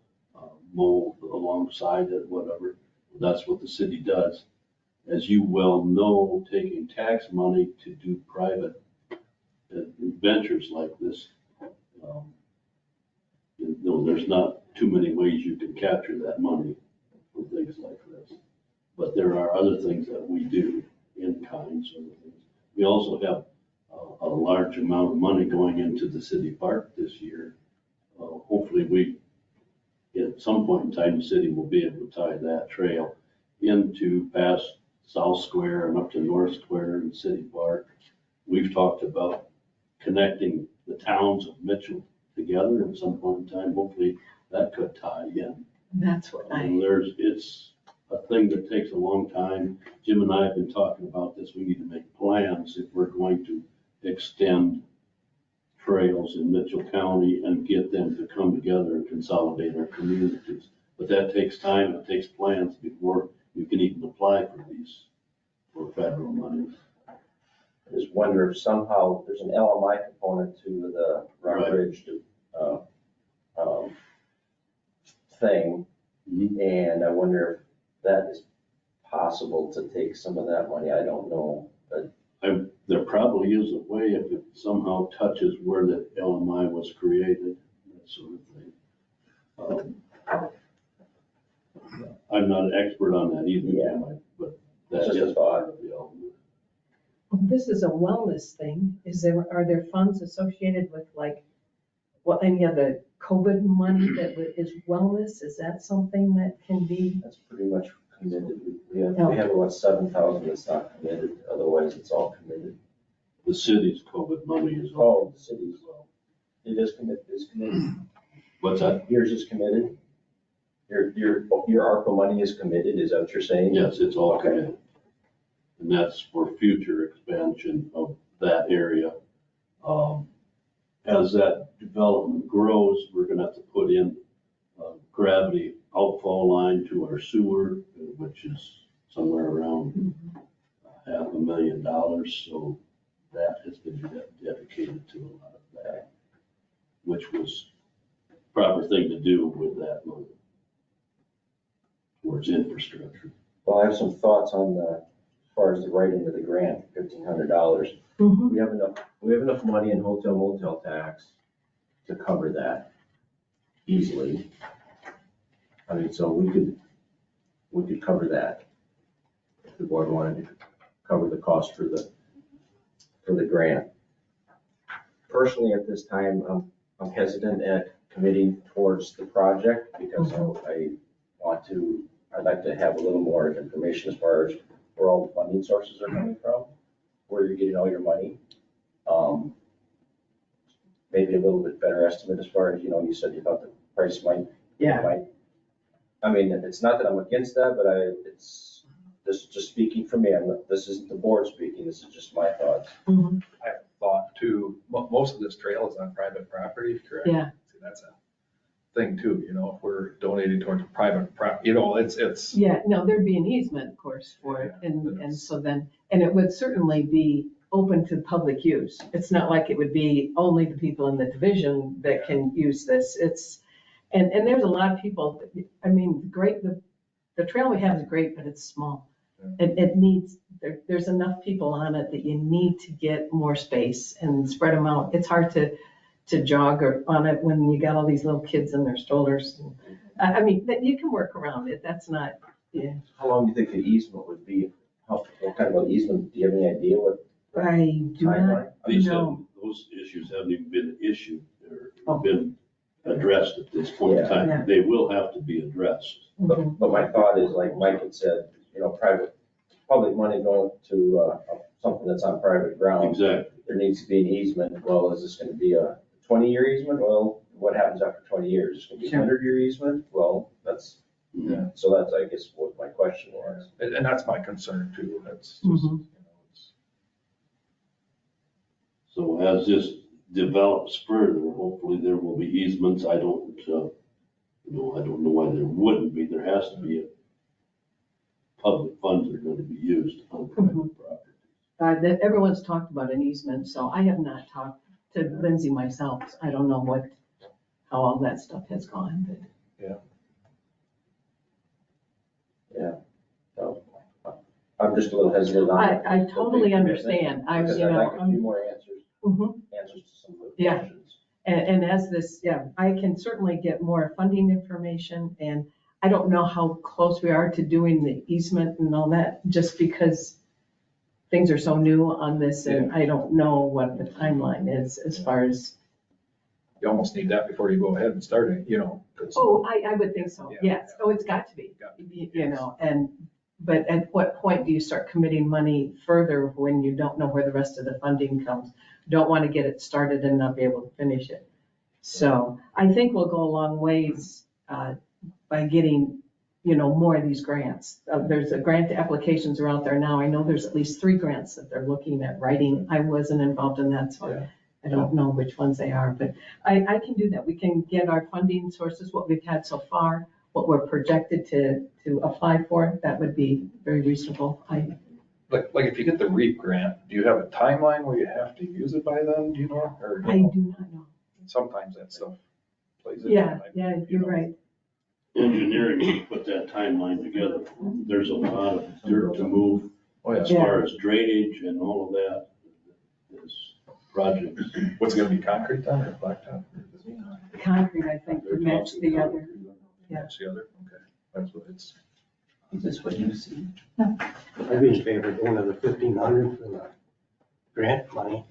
mow alongside it, whatever, that's what the city does. As you well know, taking tax money to do private ventures like this, there's not too many ways you can capture that money for things like this. But there are other things that we do in kind sort of things. We also have a large amount of money going into the city park this year. Hopefully at some point in time, the city will be able to tie that trail into past South Square and up to North Square and City Park. We've talked about connecting the towns of Mitchell together at some point in time. Hopefully that could tie in. That's what It's a thing that takes a long time. Jim and I have been talking about this. We need to make plans if we're going to extend trails in Mitchell County and get them to come together and consolidate our communities. But that takes time. It takes plans before you can even apply for federal money. I just wonder if somehow there's an LMI component to the Rock Ridge thing. Mm-hmm. And I wonder if that is possible to take some of that money. I don't know, but. There probably is a way if it somehow touches where that LMI was created, that sort of thing. I'm not an expert on that either, Yeah. but That's that just a is thought. part of the element. This is a wellness thing. Are there funds associated with any of the COVID money that is wellness? Is that something that can be? That's pretty much committed. We have about 7,000 that's not committed, otherwise it's all committed. The city's COVID money is all. Oh, the city's, it is committed. What's that? Yours is committed? Your ARPA money is committed, is that what you're saying? Yes, it's all Okay. committed. And that's for future expansion of that area. As that development grows, we're gonna have to put in a gravity outfall line to our sewer, which is somewhere around $500,000. So that has been dedicated to a lot of that, which was proper thing to do with that money towards infrastructure. Well, I have some thoughts on as far as the writing of the grant, $1,500. Mhm. We have enough money in hotel motel tax to cover that easily. I mean, so we could cover that. If the board wanted to cover the cost for the grant. Personally, at this time, I'm hesitant at committing towards the project because I'd like to have a little more information as far as where all the funding sources are coming from, where you're getting all your money. Maybe a little bit better estimate as far as, you said you thought the price might. I mean, it's not that I'm against that, but it's just speaking for me. This isn't the board speaking, this is just my thoughts. Mhm. I have thought too, most of this trail is on private property, correct? Yeah. See, that's a thing too, if we're donating towards private property, it's. Yeah, no, there'd be an easement, of course, for it, and so then, and it would certainly be open to public use. It's not like it would be only the people in the division that can use this. And there's a lot of people, I mean, the trail we have is great, but it's small. It needs, there's enough people on it that you need to get more space and spread them out. It's hard to jog on it when you got all these little kids in their strollers. I mean, you can work around it. That's not, yeah. How long do you think the easement would be? What kind of an easement, do you have any idea what? I do not know. Those issues haven't even been issued or been addressed at this point in time. Yeah. They will have to be addressed. But my thought is, like Mike had said, public money going to something that's on private ground. Exactly. There needs to be an easement. Well, is this going to be a 20-year easement? Well, what happens after 20 years? It's going to be a 100-year easement? Well, so that's, I guess, what my question was. And that's my concern too. That's just, Mhm. So as this develops further, hopefully there will be easements. I don't know why there wouldn't be. There has to be public funds that are going to be used on private property. Everyone's talked about an easement, so I have not talked to Lindsay myself. I don't know how all that stuff has gone, but. Yeah. So, I'm just a little hesitant on it. I totally understand. Because I'd like a few more answers to some of the Yeah. questions. And as this, I can certainly get more funding information, and I don't know how close we are to doing the easement and all that, just because things are so new on this, and I don't know what the timeline is as far as. You almost need that before you go ahead and start it, 'cause- Oh, I would think so, yes. Oh, it's got to be, but at what point do you start committing money further when you don't know where the rest of the funding comes? Don't want to get it started and not be able to finish it. So I think we'll go a long ways by getting, more of these grants. There's grant applications are out there now. I know there's at least 3 grants that they're looking at writing. I wasn't involved in that, so I don't know which ones they are, but I can do that. We can get our funding sources, what we've had so far, what we're projected to apply for. That would be very reasonable. Like if you get the REAP grant, do you have a timeline where you have to use it by then, do you know? Or, I do not know. Sometimes that stuff plays in. Yeah, you're right. Engineering to put that timeline together. There's a lot of dirt to move as far as drainage and all of that. This project. What's it gonna be, concrete then or blacktop? Concrete, I think, to match the other. Match the other, okay. That's what it's. Is this what you see? I'd be in favor of going to the 1,500 for the grant money.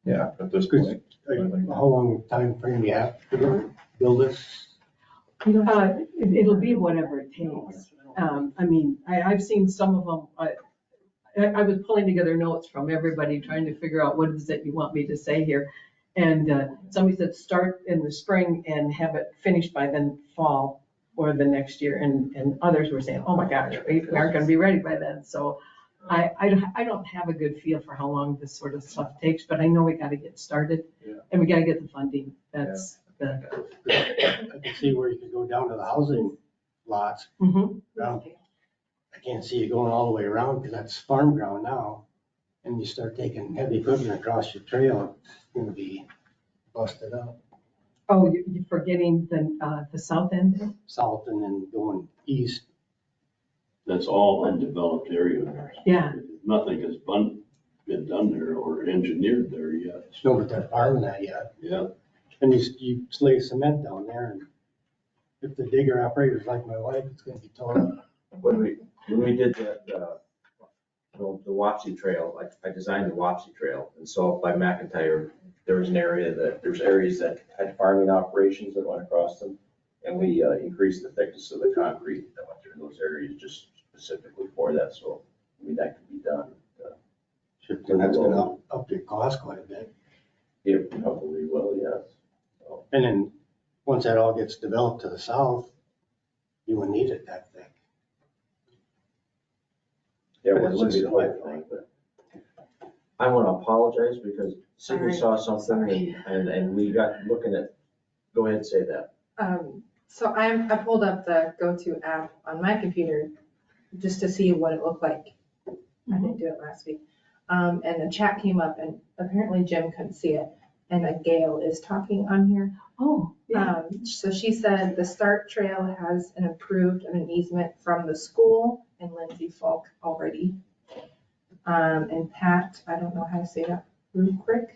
Yeah, at this point. How long time frame do you have to build this? It'll be whatever it takes. I mean, I've seen some of them, I was pulling together notes from everybody, trying to figure out what is it you want me to say here. And somebody said start in the spring and have it finished by then fall or the next year. And others were saying, oh my gosh, we aren't going to be ready by then. So I don't have a good feel for how long this sort of stuff takes, but I know we got to get started and we got to get the funding. That's the. I can see where you could go down to the housing lots. Down. I can't see you going all the way around because that's farm ground now. And you start taking heavy equipment across your trail, it's gonna be busted up. Oh, you're forgetting the south end? South and then going east. That's all undeveloped area. Yeah. Nothing has been done there or engineered there yet. No, but they're farming that yet. Yeah. And you lay cement down there and if the digger operator's like my wife, it's gonna be torn up. When we did the Wapsie Trail, like I designed the Wapsie Trail, and so up by McIntyre, there's areas that had farming operations that went across them, and we increased the thickness of the concrete that went through those areas just specifically for that, so, I mean, that could be done. And that's gonna up your cost quite a bit. It probably will, yes. So, And then, once that all gets developed to the south, you wouldn't need it that thick. yeah, it wouldn't be the whole thing, but I want to apologize because Sydney saw something and we got looking at, go ahead and say that. So I pulled up the GoTo app on my computer just to see what it looked like. I didn't do it last week. And the chat came up and apparently Jim couldn't see it. And Gail is talking on here. Oh, yeah. So she said the START trail has an approved and an easement from the school and Lindsay Falk already. And Pat, I don't know how to say that, Rurick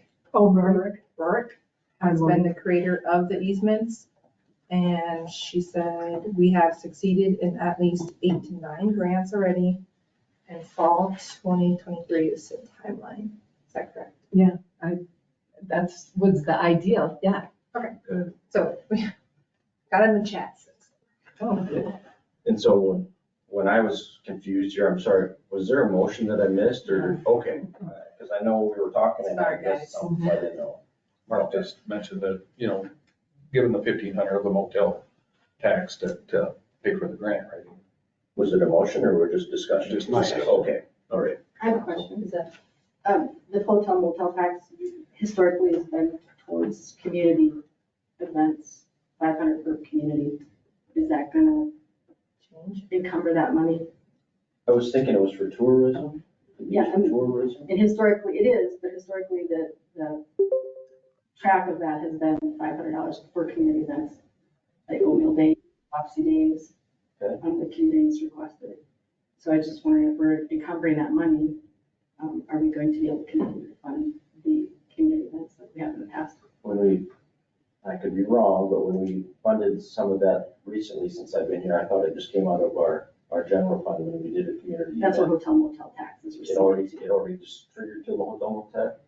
has been the creator of the easements. And she said, we have succeeded in at least 8 to 9 grants already. And fall 2023 is the timeline. Is that correct? Yeah, that's was the ideal, yeah. Okay, so we got in the chat. Oh, good. And so when I was confused here, I'm sorry, was there a motion that I missed or, okay? Because I know we were talking and I Sorry, guys. missed something, I didn't know. Mark just mentioned that, given the 1,500 of the motel tax to pay for the grant, right? Was it a motion or we're just discussion? Just discussion. Okay, all right. I have a question. Is that, the hotel motel tax historically has been towards community events, 500 per community. Is that gonna change, encumber that money? I was thinking it was for tourism. Yeah, I mean, tourism. And historically it is, but historically the track of that has been $500 for community events, like Oatmeal Day, Wapsie Days, Okay. The communities requested it. So I was just wondering if we're encumbering that money, are we going to be able to continue to fund the community events that we have in the past? I could be wrong, but when we funded some of that recently since I've been here, I thought it just came out of our general fund when we did a community. That's what event. hotel motel tax is It already just triggered to the hotel tax.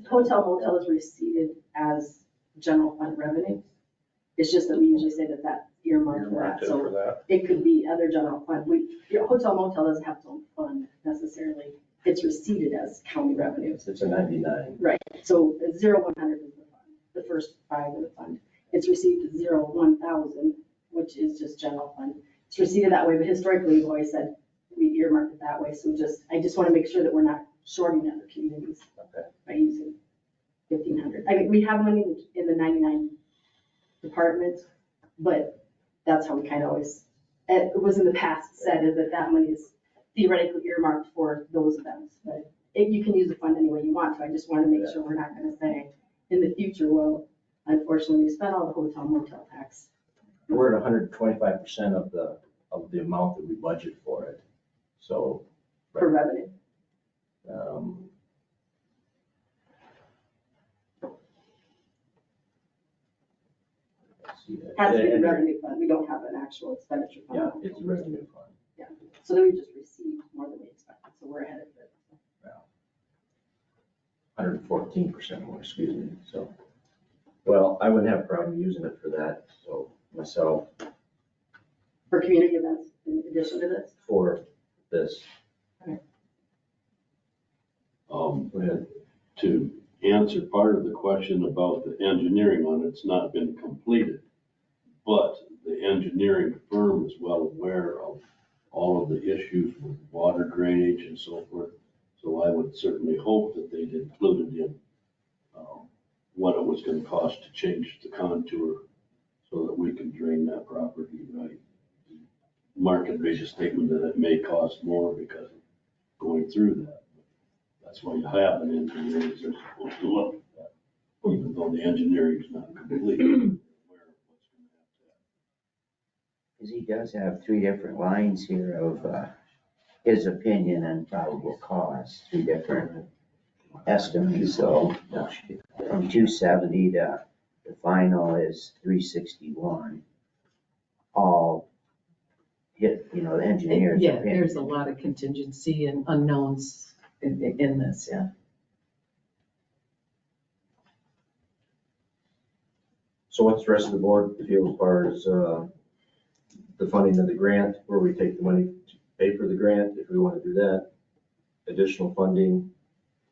Hotel motel is received as general fund revenue. It's just that we usually say that that's earmarked for that. So it could be other general fund. Your hotel motel doesn't have its own fund necessarily. It's received as county revenue. It's a 99. Right. So 0-100 is the fund, the first 5 of the fund. It's received 0-1,000, which is just general fund. It's received that way, but historically we've always said we earmarked it that way. So I just want to make sure that we're not shorting other communities by using 1,500. I mean, we have money in the 99 department, but that's how we kind of always, it was in the past said is that money is theoretically earmarked for those events. But you can use the fund any way you want to. I just want to make sure we're not going to say in the future, well, unfortunately, we spent all the hotel motel tax. We're at 125% of the amount that we budget for it. So. For revenue. Has to be a revenue fund. We don't have an actual expenditure fund. Yeah, it's a revenue fund. Yeah. So then we just received more than we expected. So we're ahead of it. 114% more, excuse me. So, well, I wouldn't have a problem using it for that. So myself. For community events, addition to this? for this. Go ahead. To answer part of the question about the engineering on it, it's not been completed. But the engineering firm is well aware of all of the issues with water drainage and so forth. So I would certainly hope that they'd included in what it was gonna cost to change the contour so that we can drain that property right. Mark had made a statement that it may cost more because of going through that. That's why you have an engineer, is they're supposed to look at that, even though the engineering is not complete. Because he does have three different lines here of his opinion and probable cost, three different estimates. So from 270 to the final is 361. All hit, the engineer's Yeah, opinion. there's a lot of contingency and unknowns in this, yeah. So what's the rest of the board feel as far as the funding of the grant, where we take the money to pay for the grant, if we want to do that? Additional funding?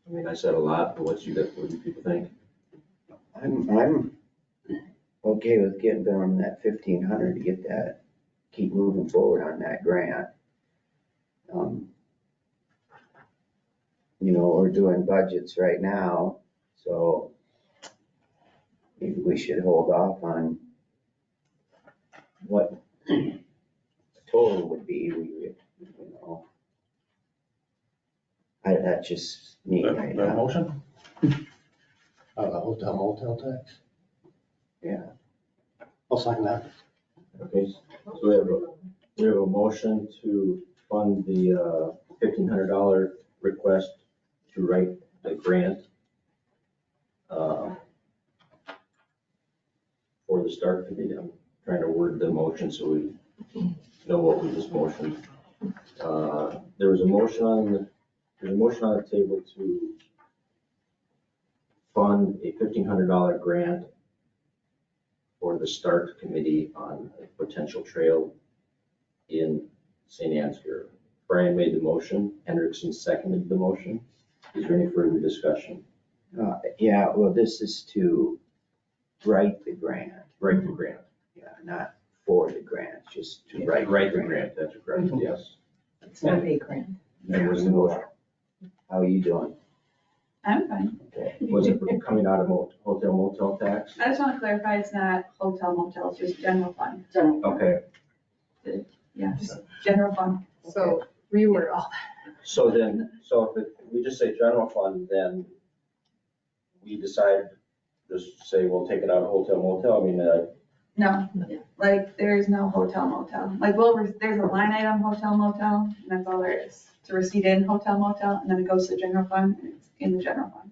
I mean, I said a lot, but what do you people think? I'm okay with getting them that 1,500 to get that, keep moving forward on that grant. We're doing budgets right now, so maybe we should hold off on what the total would be. That's just me right That now. motion? Hotel motel tax. Yeah. I'll second that. Okay, so we have a motion to fund the $1,500 request to write the grant for the START committee. I'm trying to word the motion so we know what we just motioned. There was a motion on the table to fund a $1,500 grant for the START committee on a potential trail in St. Ansgar. Brian made the motion, Hendrickson seconded the motion. Is there any further discussion? Yeah, well, this is to write the grant. Write the grant. Yeah, not for the grant, just to write. Write the grant, that's correct, yes. It's not a grant. That was the motion. How are you doing? I'm fine. Okay. Was it coming out of hotel motel tax? I just want to clarify, it's not hotel motel, it's just general fund. General. Okay, Yeah, just general fund. So reword all so if we just say general fund, then we decide, just say we'll take it out of hotel motel, I mean, No, like, there is no hotel motel. Like, there's a line item hotel motel, and that's all there is. To receipt in hotel motel, and then it goes to general fund, and it's in the general fund.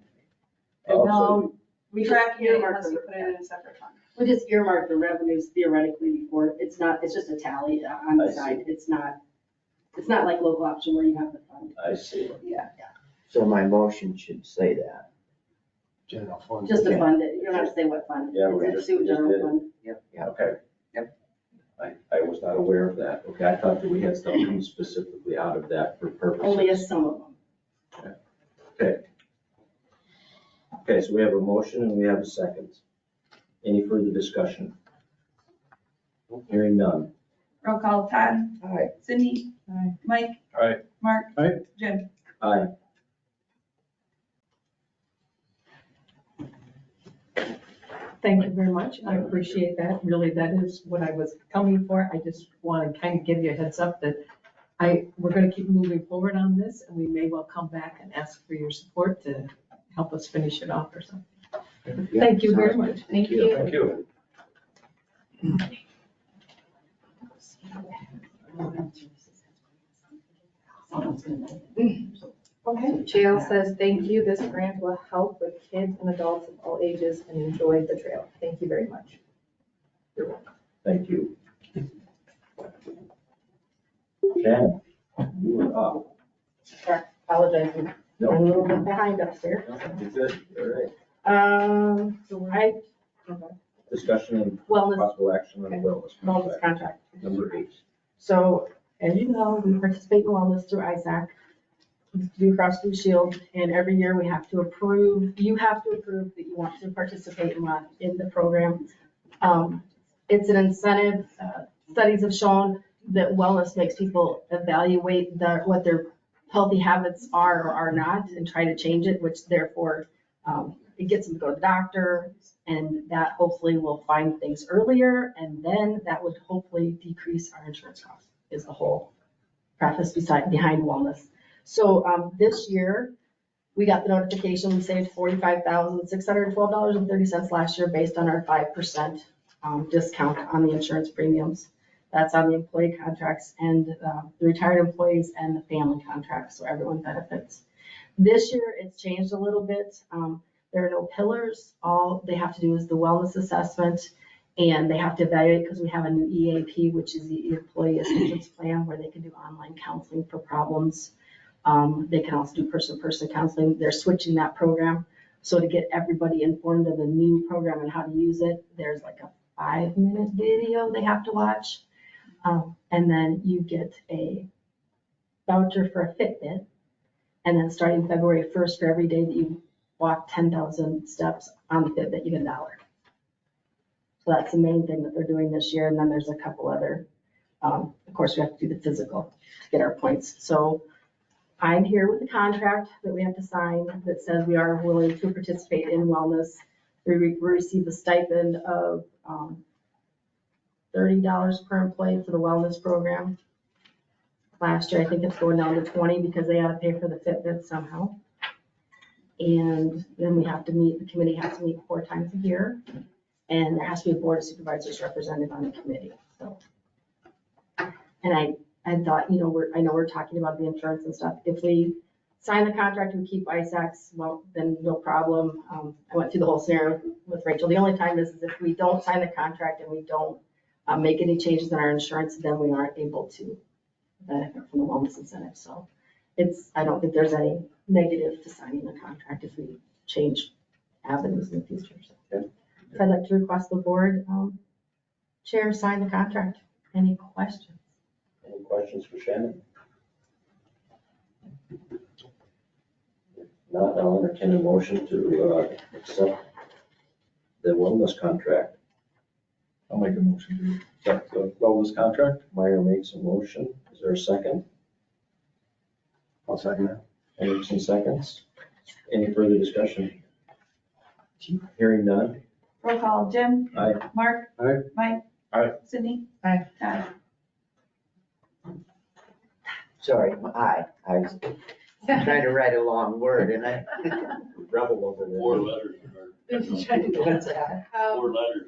There's no We tracking it earmark unless you put it in a separate fund. We just earmark the revenues theoretically before, it's just a tally on I the see. side. It's not like local option where you have the fund. I see. Yeah. So my motion should say that. General fund. Just to Okay. fund it. You don't have to say what fund. Yeah, we It's just a general did it. fund. Okay. Yep. I was not aware of that. Okay, I thought that we had something specifically out of that for purposes. Only as some of them. Okay, so we have a motion and we have a second. Any further discussion? Hearing none. Roll call, Todd. Aye. Cindy. Aye. Mike. Aye. Mark. Aye. Jim. Aye. Thank you very much. I appreciate that. Really, that is what I was coming for. I just want to kind of give you a heads up that we're going to keep moving forward on this, and we may well come back and ask for your support to help us finish it off or something. Thank you very much. Thank you. Thank you. Okay, Jail says, thank you. This grant will help with kids and adults of all ages and enjoy the trail. Thank you very much. You're welcome. Thank you. Shannon, you were up. Apologizing. No. I'm a little bit behind up here. You're good. All right. Discussion and Wellness possible action on Okay. wellness wellness contract. contract. Number 8. So as you know, we participate in wellness through ISAC, Blue Cross Blue Shield, and every year we have to approve, you have to approve that you want to participate in the program. It's an incentive. Studies have shown that wellness makes people evaluate what their healthy habits are or are not and try to change it, which therefore it gets them to go to the doctor, and that hopefully will find things earlier, and then that would hopefully decrease our insurance costs, is the whole preface behind wellness. So this year, we got the notification, we saved $45,612.30 last year based on our 5% discount on the insurance premiums. That's on the employee contracts and the retired employees and the family contracts, so everyone benefits. This year, it's changed a little bit. There are no pillars. All they have to do is the wellness assessment, and they have to evaluate because we have a new EAP, which is the Employee Assistance Plan, where they can do online counseling for problems. They can also do person-to-person counseling. They're switching that program. So to get everybody informed of the new program and how to use it, there's like a 5-minute video they have to watch. And then you get a voucher for a Fitbit. And then starting February 1st, for every day that you walk 10,000 steps on the Fitbit, you get $1. So that's the main thing that they're doing this year. And then there's a couple other, of course, we have to do the physical to get our points. So I'm here with a contract that we have to sign that says we are willing to participate in wellness. We receive a stipend of $30 per employee for the wellness program. Last year, I think it's going down to $20 because they had to pay for the Fitbit somehow. And then we have to meet, the committee has to meet 4 times a year. And there has to be a board of supervisors represented on the committee. So, and I thought, I know we're talking about the insurance and stuff. If we sign the contract and keep ISACs, well, then no problem. I went through the whole scenario with Rachel. The only time is if we don't sign the contract and we don't make any changes in our insurance, then we aren't able to benefit from the wellness incentive. So I don't think there's any negative to signing the contract if we change avenues in the future. So I'd like to request the board chair sign the contract. Any questions? Any questions for Shannon? If not, I'll entertain a motion to accept the wellness contract. I'll make a motion to accept the wellness contract. Meyer makes a motion. Is there a second? I'll second that. Anderson seconds. Any further discussion? Hearing none. Roll call, Jim? Aye. Mark? Aye. Mike? Aye. Sydney? Aye. Todd? Sorry, I was trying to write a long word and I. Rebel over there. 4 letters. What's that? 4 letters.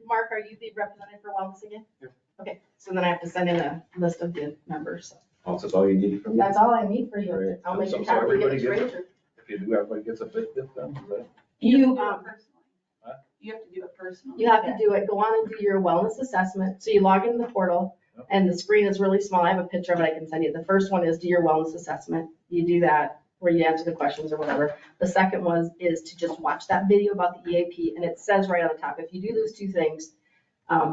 Mark, are you the representative for wellness again? Yep. Okay, so then I have to send in a list of the members. Oh, that's all you need from me? That's all I need for you. Right. I'll make So a copy and everybody get it gets straight. If you do, everybody gets a Fitbit then, is that? You You, have to do it personally. Huh? You have to do it personally. You have to do it, go on and do your wellness assessment. So you log into the portal and the screen is really small. I have a picture of it I can send you. The first one is do your wellness assessment. You do that where you answer the questions or whatever. The second one is to just watch that video about the EAP, and it says right on the top, if you do those 2 things,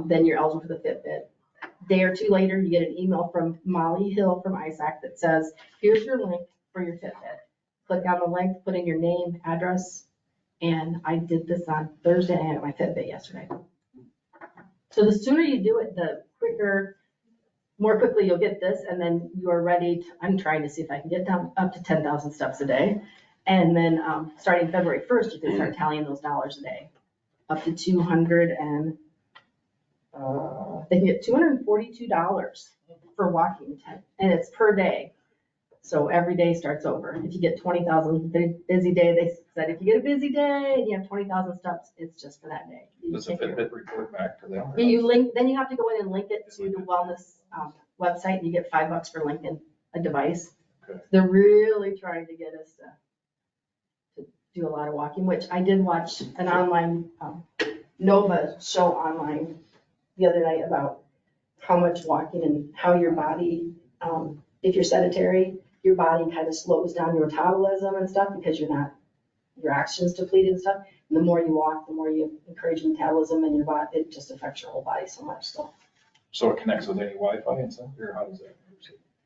then you're eligible for the Fitbit. Day or 2 later, you get an email from Molly Hill from ISAC that says, here's your link for your Fitbit. Click on the link, put in your name, address, and I did this on Thursday, and I had my Fitbit yesterday. So the sooner you do it, the more quickly you'll get this, and then you are ready to, I'm trying to see if I can get down up to 10,000 steps a day. And then starting February 1st, you can start tallying those dollars a day, up to 200 and they can get $242 for walking, and it's per day. So every day starts over. If you get 20,000 busy day, they said if you get a busy day and you have 20,000 steps, it's just for that day. Does the Fitbit report back to them? Then you have to go in and link it to the wellness website, and you get $5 for linking a device. Okay. They're really trying to get us to do a lot of walking, which I did watch an online Nova show online the other night about how much walking and how your body, if you're sedentary, your body kind of slows down your metabolism and stuff because your oxygen's depleted and stuff. And the more you walk, the more you encourage metabolism and your body, it just affects your whole body so much. So So it connects with any Wi-Fi and stuff, or how does that?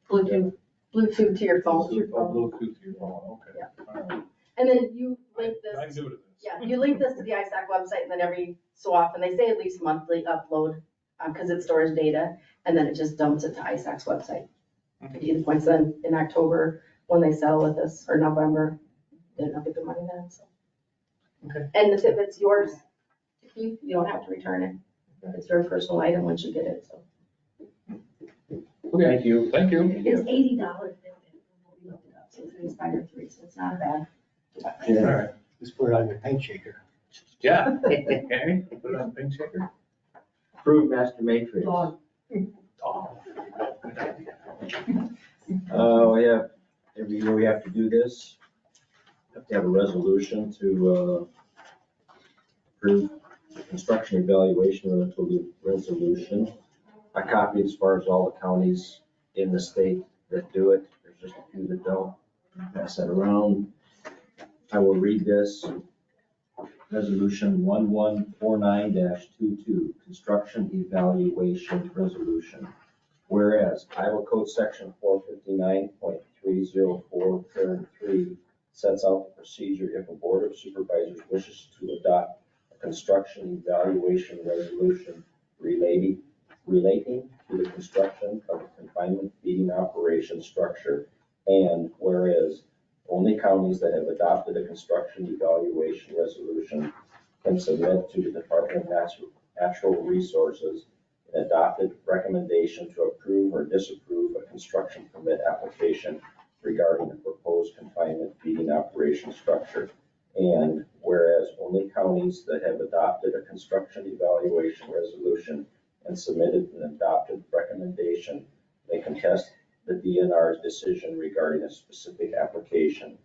Bluetooth to your phone. Bluetooth to your phone, okay. All right. And then you link I'm this, new to this. yeah, you link this to the ISAC website, and then every so often, they say at least monthly upload, because it stores data, and then it just dumps it to ISAC's website. Either points then in October, when they settle with us, or November, they don't get the money then, so. Okay. And if it's yours to keep, you don't have to return it. It's your personal item once you get it, so. Thank you. Thank you. It's $80. So 3 is 5 or 3, so it's not bad. All right. Just put it on your paint shaker. Yeah. Okay, put it on pink shaker. Approved master matrix. Oh. We have, every year we have to do this. Have to have a resolution to approve the construction evaluation resolution. I copied as far as all the counties in the state that do it. There's just a few that don't. Pass that around. I will read this. Resolution 1149-22, construction evaluation resolution. Whereas Iowa Code Section 459.304, parent 3 sets out the procedure if a board of supervisors wishes to adopt a construction evaluation resolution relating to the construction of a confinement feeding operation structure. And whereas only counties that have adopted a construction evaluation resolution can submit to the Department of Natural Resources an adopted recommendation to approve or disapprove a construction permit application regarding a proposed confinement feeding operation structure. And whereas only counties that have adopted a construction evaluation resolution and submitted an adopted recommendation may contest the DNR's decision regarding a specific application.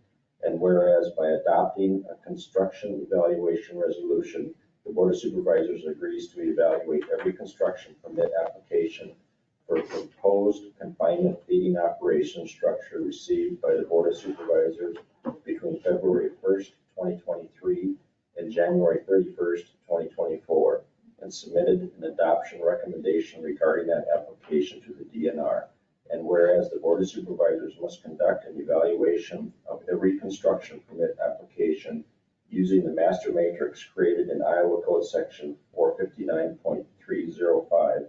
And whereas by adopting a construction evaluation resolution, the Board of Supervisors agrees to evaluate every construction permit application for a proposed confinement feeding operation structure received by the Board of Supervisors between February 1st, 2023 and January 31st, 2024, and submitted an adoption recommendation regarding that application to the DNR. And whereas the Board of Supervisors must conduct an evaluation of every construction permit application using the master matrix created in Iowa Code Section 459.305,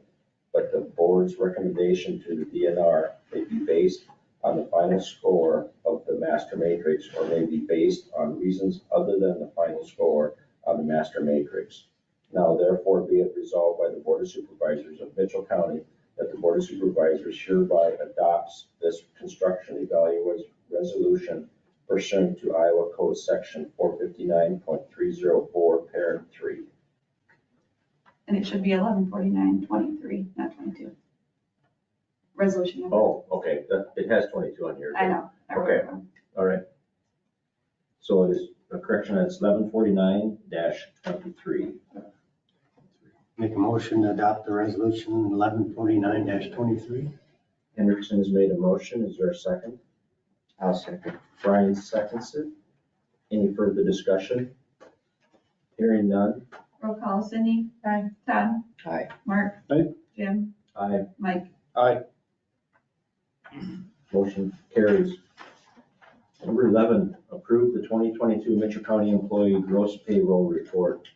but the board's recommendation to the DNR may be based on the final score of the master matrix or may be based on reasons other than the final score on the master matrix. Now therefore be it resolved by the Board of Supervisors of Mitchell County that the Board of Supervisors hereby adopts this construction evaluation resolution pursuant to Iowa Code Section 459.304, parent 3. And it should be 1149-23, not 22. Resolution number. Oh, okay, it has 22 on here. I know. I wrote it down. All right. So it is a correction, it's 1149-23. Make a motion to adopt the resolution 1149-23. Hendrickson has made a motion. Is there a second? I'll second. Brian seconds it. Any further discussion? Hearing none. Roll call, Cindy. Aye. Todd. Aye. Mark. Aye. Jim. Aye. Mike. Aye. Motion carries. Number 11, approve the 2022 Mitchell County Employee Gross Payroll Report.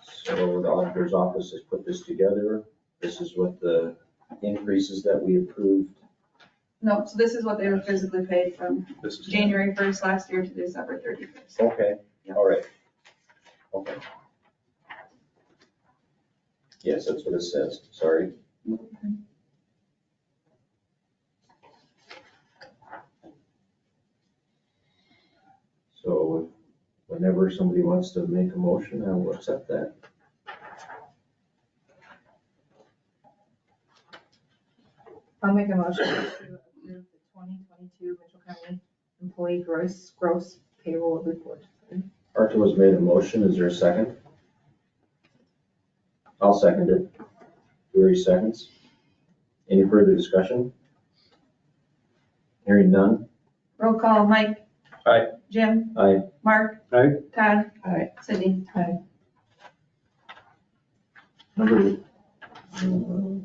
So the auditor's office has put this together. This is what the increases that we approved. No, so this is what they were physically paid from This is. January 1st last year to December 31st. Okay, all right. Okay. Yes, that's what it says. Sorry. So whenever somebody wants to make a motion, I will accept that. I'll make a motion to approve the 2022 Mitchell County Employee Gross Payroll Report. Arthur has made a motion. Is there a second? I'll second it. 30 seconds. Any further discussion? Hearing none. Roll call, Mike. Aye. Jim. Aye. Mark. Aye. Todd. Aye. Cindy. Aye. Number Number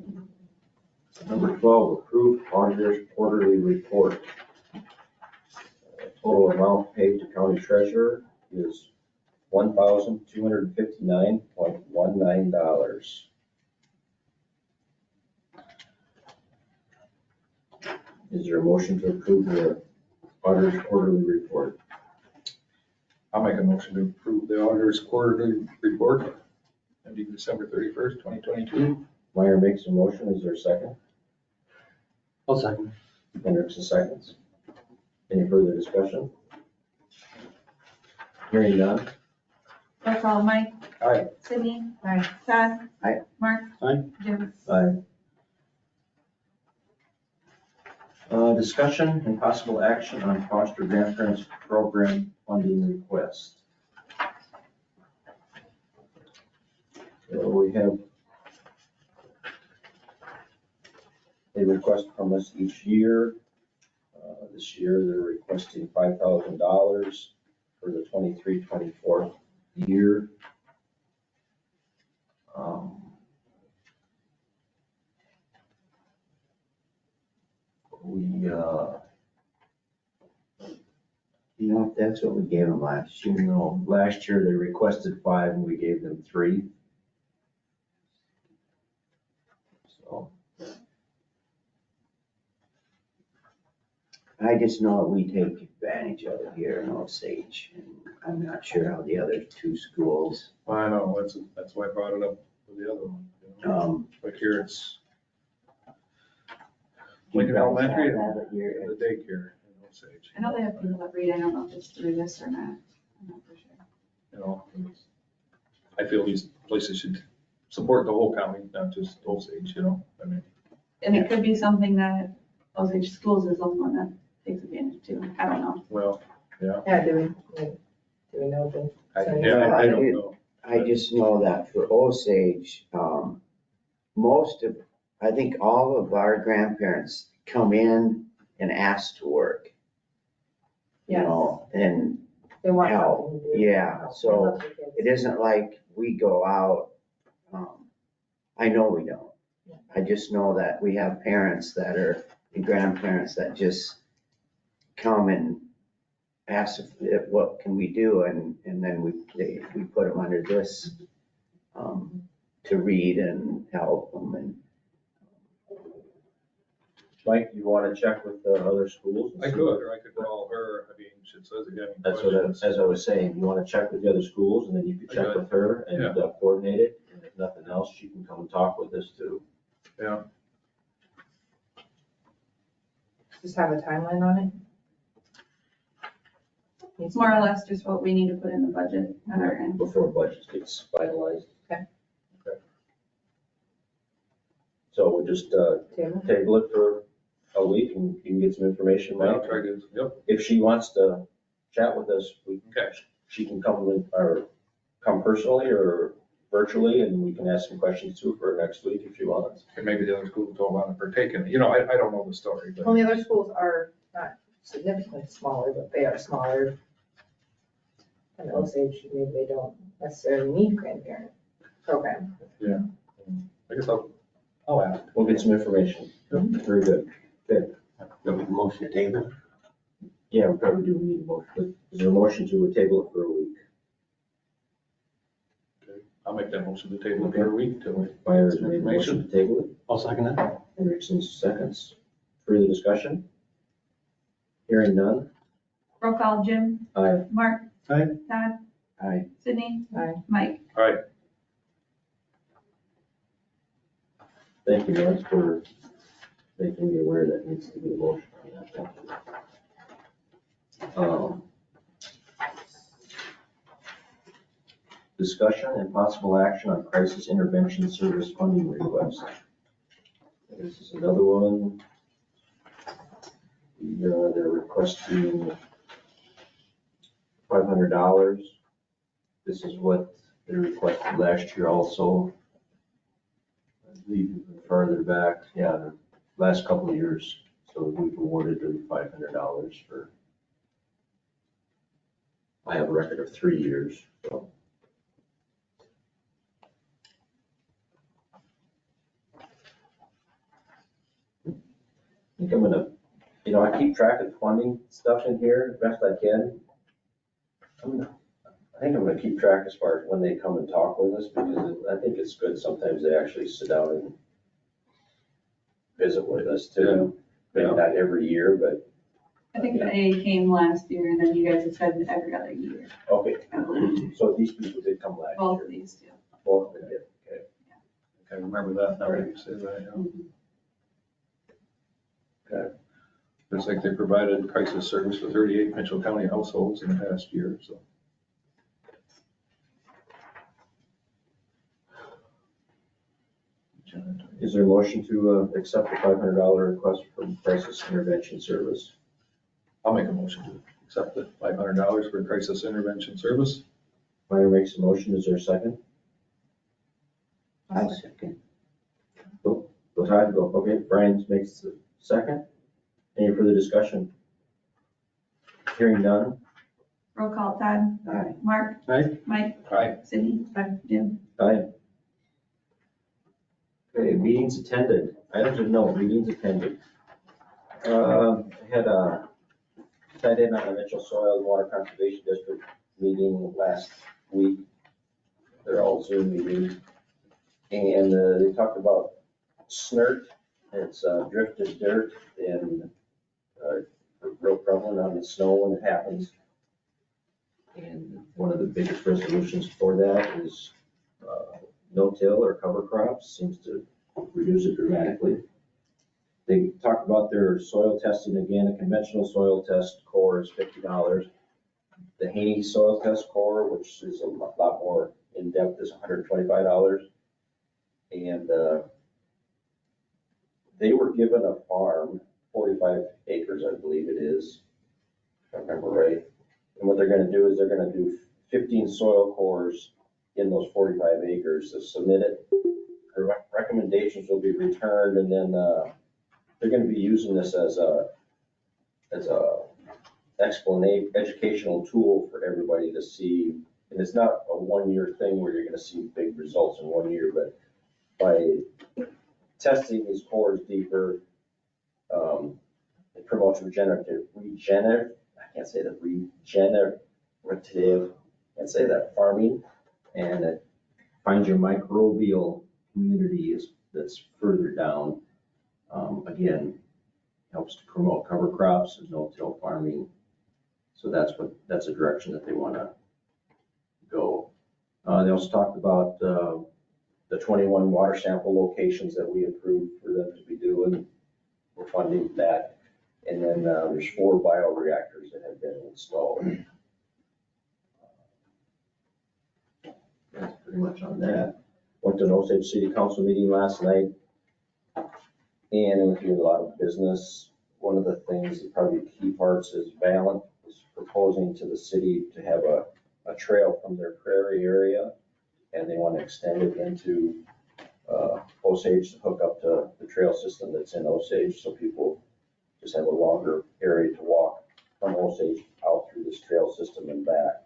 12, approved auditor's quarterly report. Total amount paid to county treasurer is $1,259.19. Is there a motion to approve the auditor's quarterly report? I'll make a motion to approve the auditor's quarterly report ending December 31st, 2022. Meyer makes a motion. Is there a second? I'll second. Hendrickson seconds. Any further discussion? Hearing none. Roll call, Mike. Aye. Sydney. Aye. Todd. Aye. Mark. Aye. Jim. Aye. Discussion and possible action on foster grandparents program funding request. So we have a request from us each year. This year they're requesting $5,000 for the 23-24 year. You know, that's what we gave them last year. No, last year they requested 5 and we gave them 3. So, I just know we take advantage of it here in Osage. And I'm not sure how the other two schools, I know, that's why I brought it up with the other one. You know? Like here it's Lincoln Elementary and have it here. the daycare in Osage. I know they have people that read. I don't know if it's through this or not. I'm not for sure. You know, I feel these places should support the whole county, not just Osage, you know, I mean. And it could be something that Osage Schools is the one that takes advantage too. I don't know. Well, yeah. Yeah, do we know the? I don't know. I just know that for Osage, most of, I think all of our grandparents come in and ask to work. You Yes. know, and They want help, something to do. yeah, so They love their kids. it isn't like we go out, I know we don't. I just know that we have parents that are, and grandparents that just come and ask if what can we do, and then we put them under this, to read and help them, and Mike, you want to check with the other schools? and I see could, what- or I could call her, I mean, she says again. That's what, as I was saying, you want to check with the other schools and then you can check Okay. with her and Yeah. coordinate it. And if nothing else, she can come and talk with us too. Yeah, Just have a timeline on it? It's more or less just what we need to put in the budget on our end. Before budget gets finalized. Okay. Okay. So we'll just Table? table it for a week and you can get some information, I'll Mike. try to, yep, If she wants to chat with us, okay, she can come with, or come personally or virtually and we can ask some questions too for next week if she wants. and maybe the other schools don't want to partake in it, you know, I don't know the story, but. Well, the other schools are not significantly smaller, but they are smaller. And Osage, maybe they don't necessarily need grandparent program. Yeah, I guess I'll ask. We'll get some information. Very good. Good. Then we can motion to table. Yeah, we probably do need a motion. Is there a motion to table it for a week? Okay, I'll make that motion to table it for a week till we Myers get some made a motion information. to table it. I'll second that. Hendrickson seconds. Further discussion? Hearing none. Roll call, Jim. Aye. Mark. Aye. Todd. I, Sydney. Aye. Mike. All right, Thank you, Lance, for making me aware that needs to be a motion. Thank you. Discussion and possible action on crisis intervention service funding request. This is another one. They're requesting $500. This is what they requested last year also. I believe even further back, yeah, the last couple of years. So we've awarded them $500 for, I have a record of 3 years, so. think I'm gonna, I keep track of funding stuff in here as best I can. I think I'm gonna keep track as far as when they come and talk with us, because I think it's good sometimes they actually sit down and visit with us too. Maybe not every year, but. I think the A came last year, and then you guys have said every other year. Okay, so these people did come last year. Both of these two. Both of them did, okay. I remember that, now that you say that, yeah. Okay. Looks like they provided crisis service for 38 Mitchell County households in the past year, so. Is there a motion to accept the $500 request from Crisis Intervention Service? I'll make a motion to accept the $500 for crisis intervention service. Meyer makes a motion, is there a second? I'll second. Go Todd, go, okay, Brian makes the second. Any further discussion? Hearing none? Roll call, Todd. Aye. Mark. Aye. Mike. Aye. Sydney. Jim. Aye. Okay, meetings attended. Items of note, meetings attended. I had sat in on the Mitchell Soil and Water Conservation District meeting last week. They're all Zoom meetings. And they talked about snert. It's drifted dirt and real prevalent on the snow when it happens. And one of the biggest resolutions for that is no-till or cover crops, seems to reduce it dramatically. They talked about their soil testing again. A conventional soil test core is $50. The Haney soil test core, which is a lot more in-depth, is $125. And they were given a farm, 45 acres, I believe it is, if I remember right. And what they're gonna do is they're gonna do 15 soil cores in those 45 acres to submit it. The recommendations will be returned, and then they're gonna be using this as a educational tool for everybody to see. And it's not a one-year thing where you're gonna see big results in 1 year, but by testing these cores deeper, it promotes regenerative, I can't say that, regenerative, I can't say that, farming, and it finds your microbial community that's further down. Again, helps to promote cover crops and no-till farming. So that's a direction that they want to go. They also talked about the 21 water sample locations that we approved for them to be doing. We're funding that. And then there's 4 bioreactors that have been installed. That's pretty much on that. Went to an Osage City Council meeting last night. And we hear a lot of business. One of the things, probably key parts, is Valent is proposing to the city to have a trail from their prairie area. And they want to extend it into Osage to hook up to the trail system that's in Osage, so people just have a longer area to walk from Osage out through this trail system and back.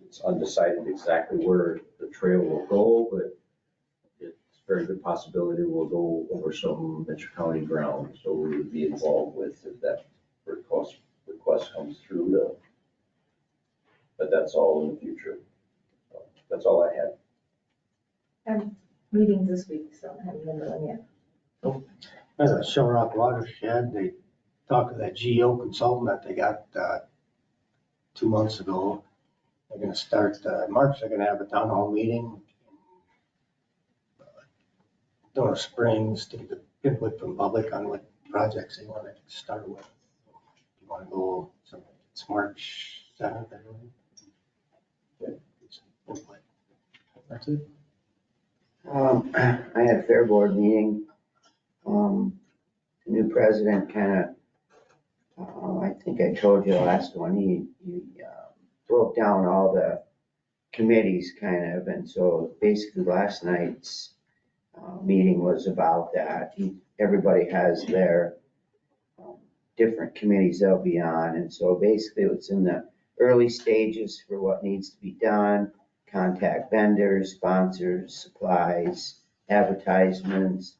It's undecided exactly where the trail will go, but it's a very good possibility we'll go over some Mitchell County ground, so we would be involved with if that request comes through. But that's all in the future. So that's all I had. I have meetings this week, so I haven't been to one yet. As a Shell Rock watershed, they talked to that GEO consultant that they got 2 months ago. They're gonna start, March, they're gonna have a town hall meeting. Donor Springs to get the input from public on what projects they want to start with. If you want to go, so it's March 7th, I believe. Input. That's it. I had a fair board meeting. The new president kind of, I think I told you last one, he broke down all the committees kind of, and so basically last night's meeting was about that. Everybody has their different committees they'll be on, and so basically it's in the early stages for what needs to be done. Contact vendors, sponsors, supplies, advertisements,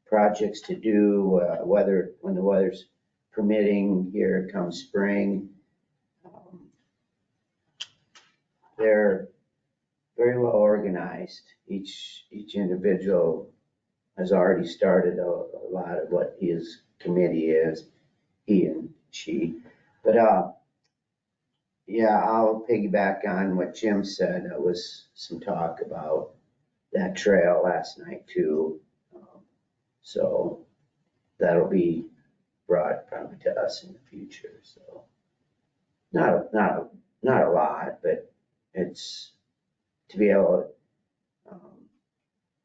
projects to do, when the weather's permitting here come spring. They're very well organized. Each individual has already started a lot of what his committee is, he and she. But, yeah, I'll piggyback on what Jim said. There was some talk about that trail last night too. So that'll be brought probably to us in the future, so. Not a lot, but it's to be able to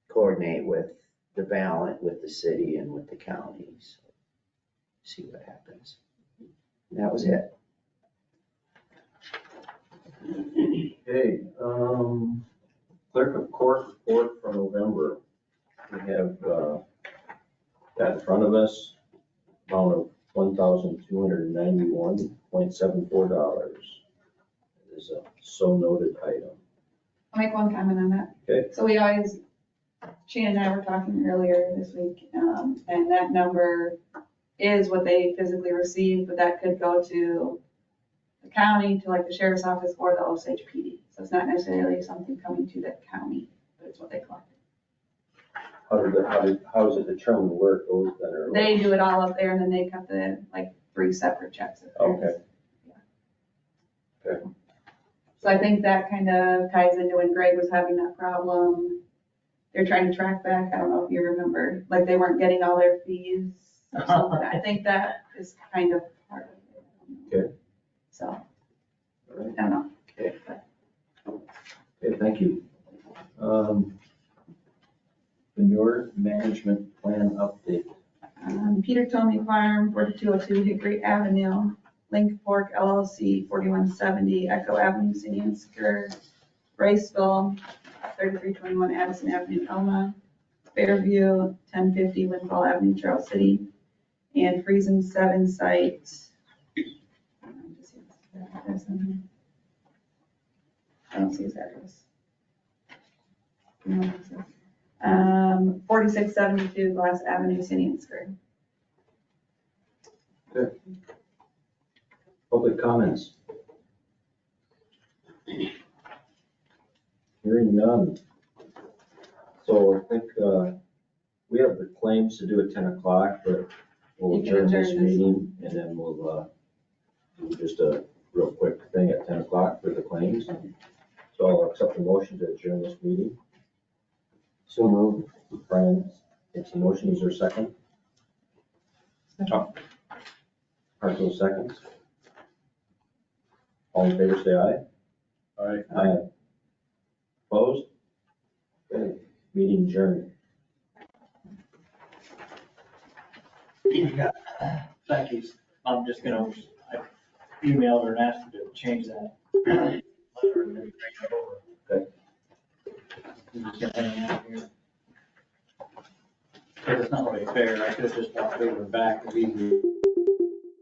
coordinate with the balance, with the city and with the county, so see what happens. And that was it. Okay, clerk of court report for November. We have, got in front of us, amount of $1,291.74. It is a so noted item. I'll make one comment on that. Okay. So we always, Shannon and I were talking earlier this week, and that number is what they physically receive, but that could go to the county, to like the sheriff's office or the Osage PD. So it's not necessarily something coming to the county, but it's what they collect. How is it determined where it goes then? Or They do it all up there and then they cut the, like, 3 separate checks. Okay. Okay. So I think that kind of ties into when Greg was having that problem. They're trying to track back. I don't know if you remember, like they weren't getting all their fees or something. I think that is kind of part of it. Okay. So, I don't know. Okay. Okay, thank you. Manure management plan update. Peter Tomey Farm, 4202 Hickory Avenue, Link Fork LLC, 4170 Echo Avenue, City and Sker, Riceville, 3321 Addison Avenue, Elma, Fairview, 1050 Windfall Avenue, Charles City, and Friesen 7 site. I don't see his address. 4672 Glass Avenue, City and Sker. Good. Public comments. Hearing none. So I think we have the claims to do at 10 o'clock, but we'll You can adjourn this adjourn this. meeting and then we'll do just a real quick thing at 10 o'clock for the claims. So I'll accept the motion to adjourn this meeting. So moved. Brian makes the motion. Is there a second? Hartzell seconds. All in favor, say aye. Aye. Aye. Opposed? Okay, meeting adjourned. Becky's, I'm just gonna, I emailed her and asked her to change that. Okay. I'm just gonna hang out here. Because it's not really fair, I could have just walked over and back and easy.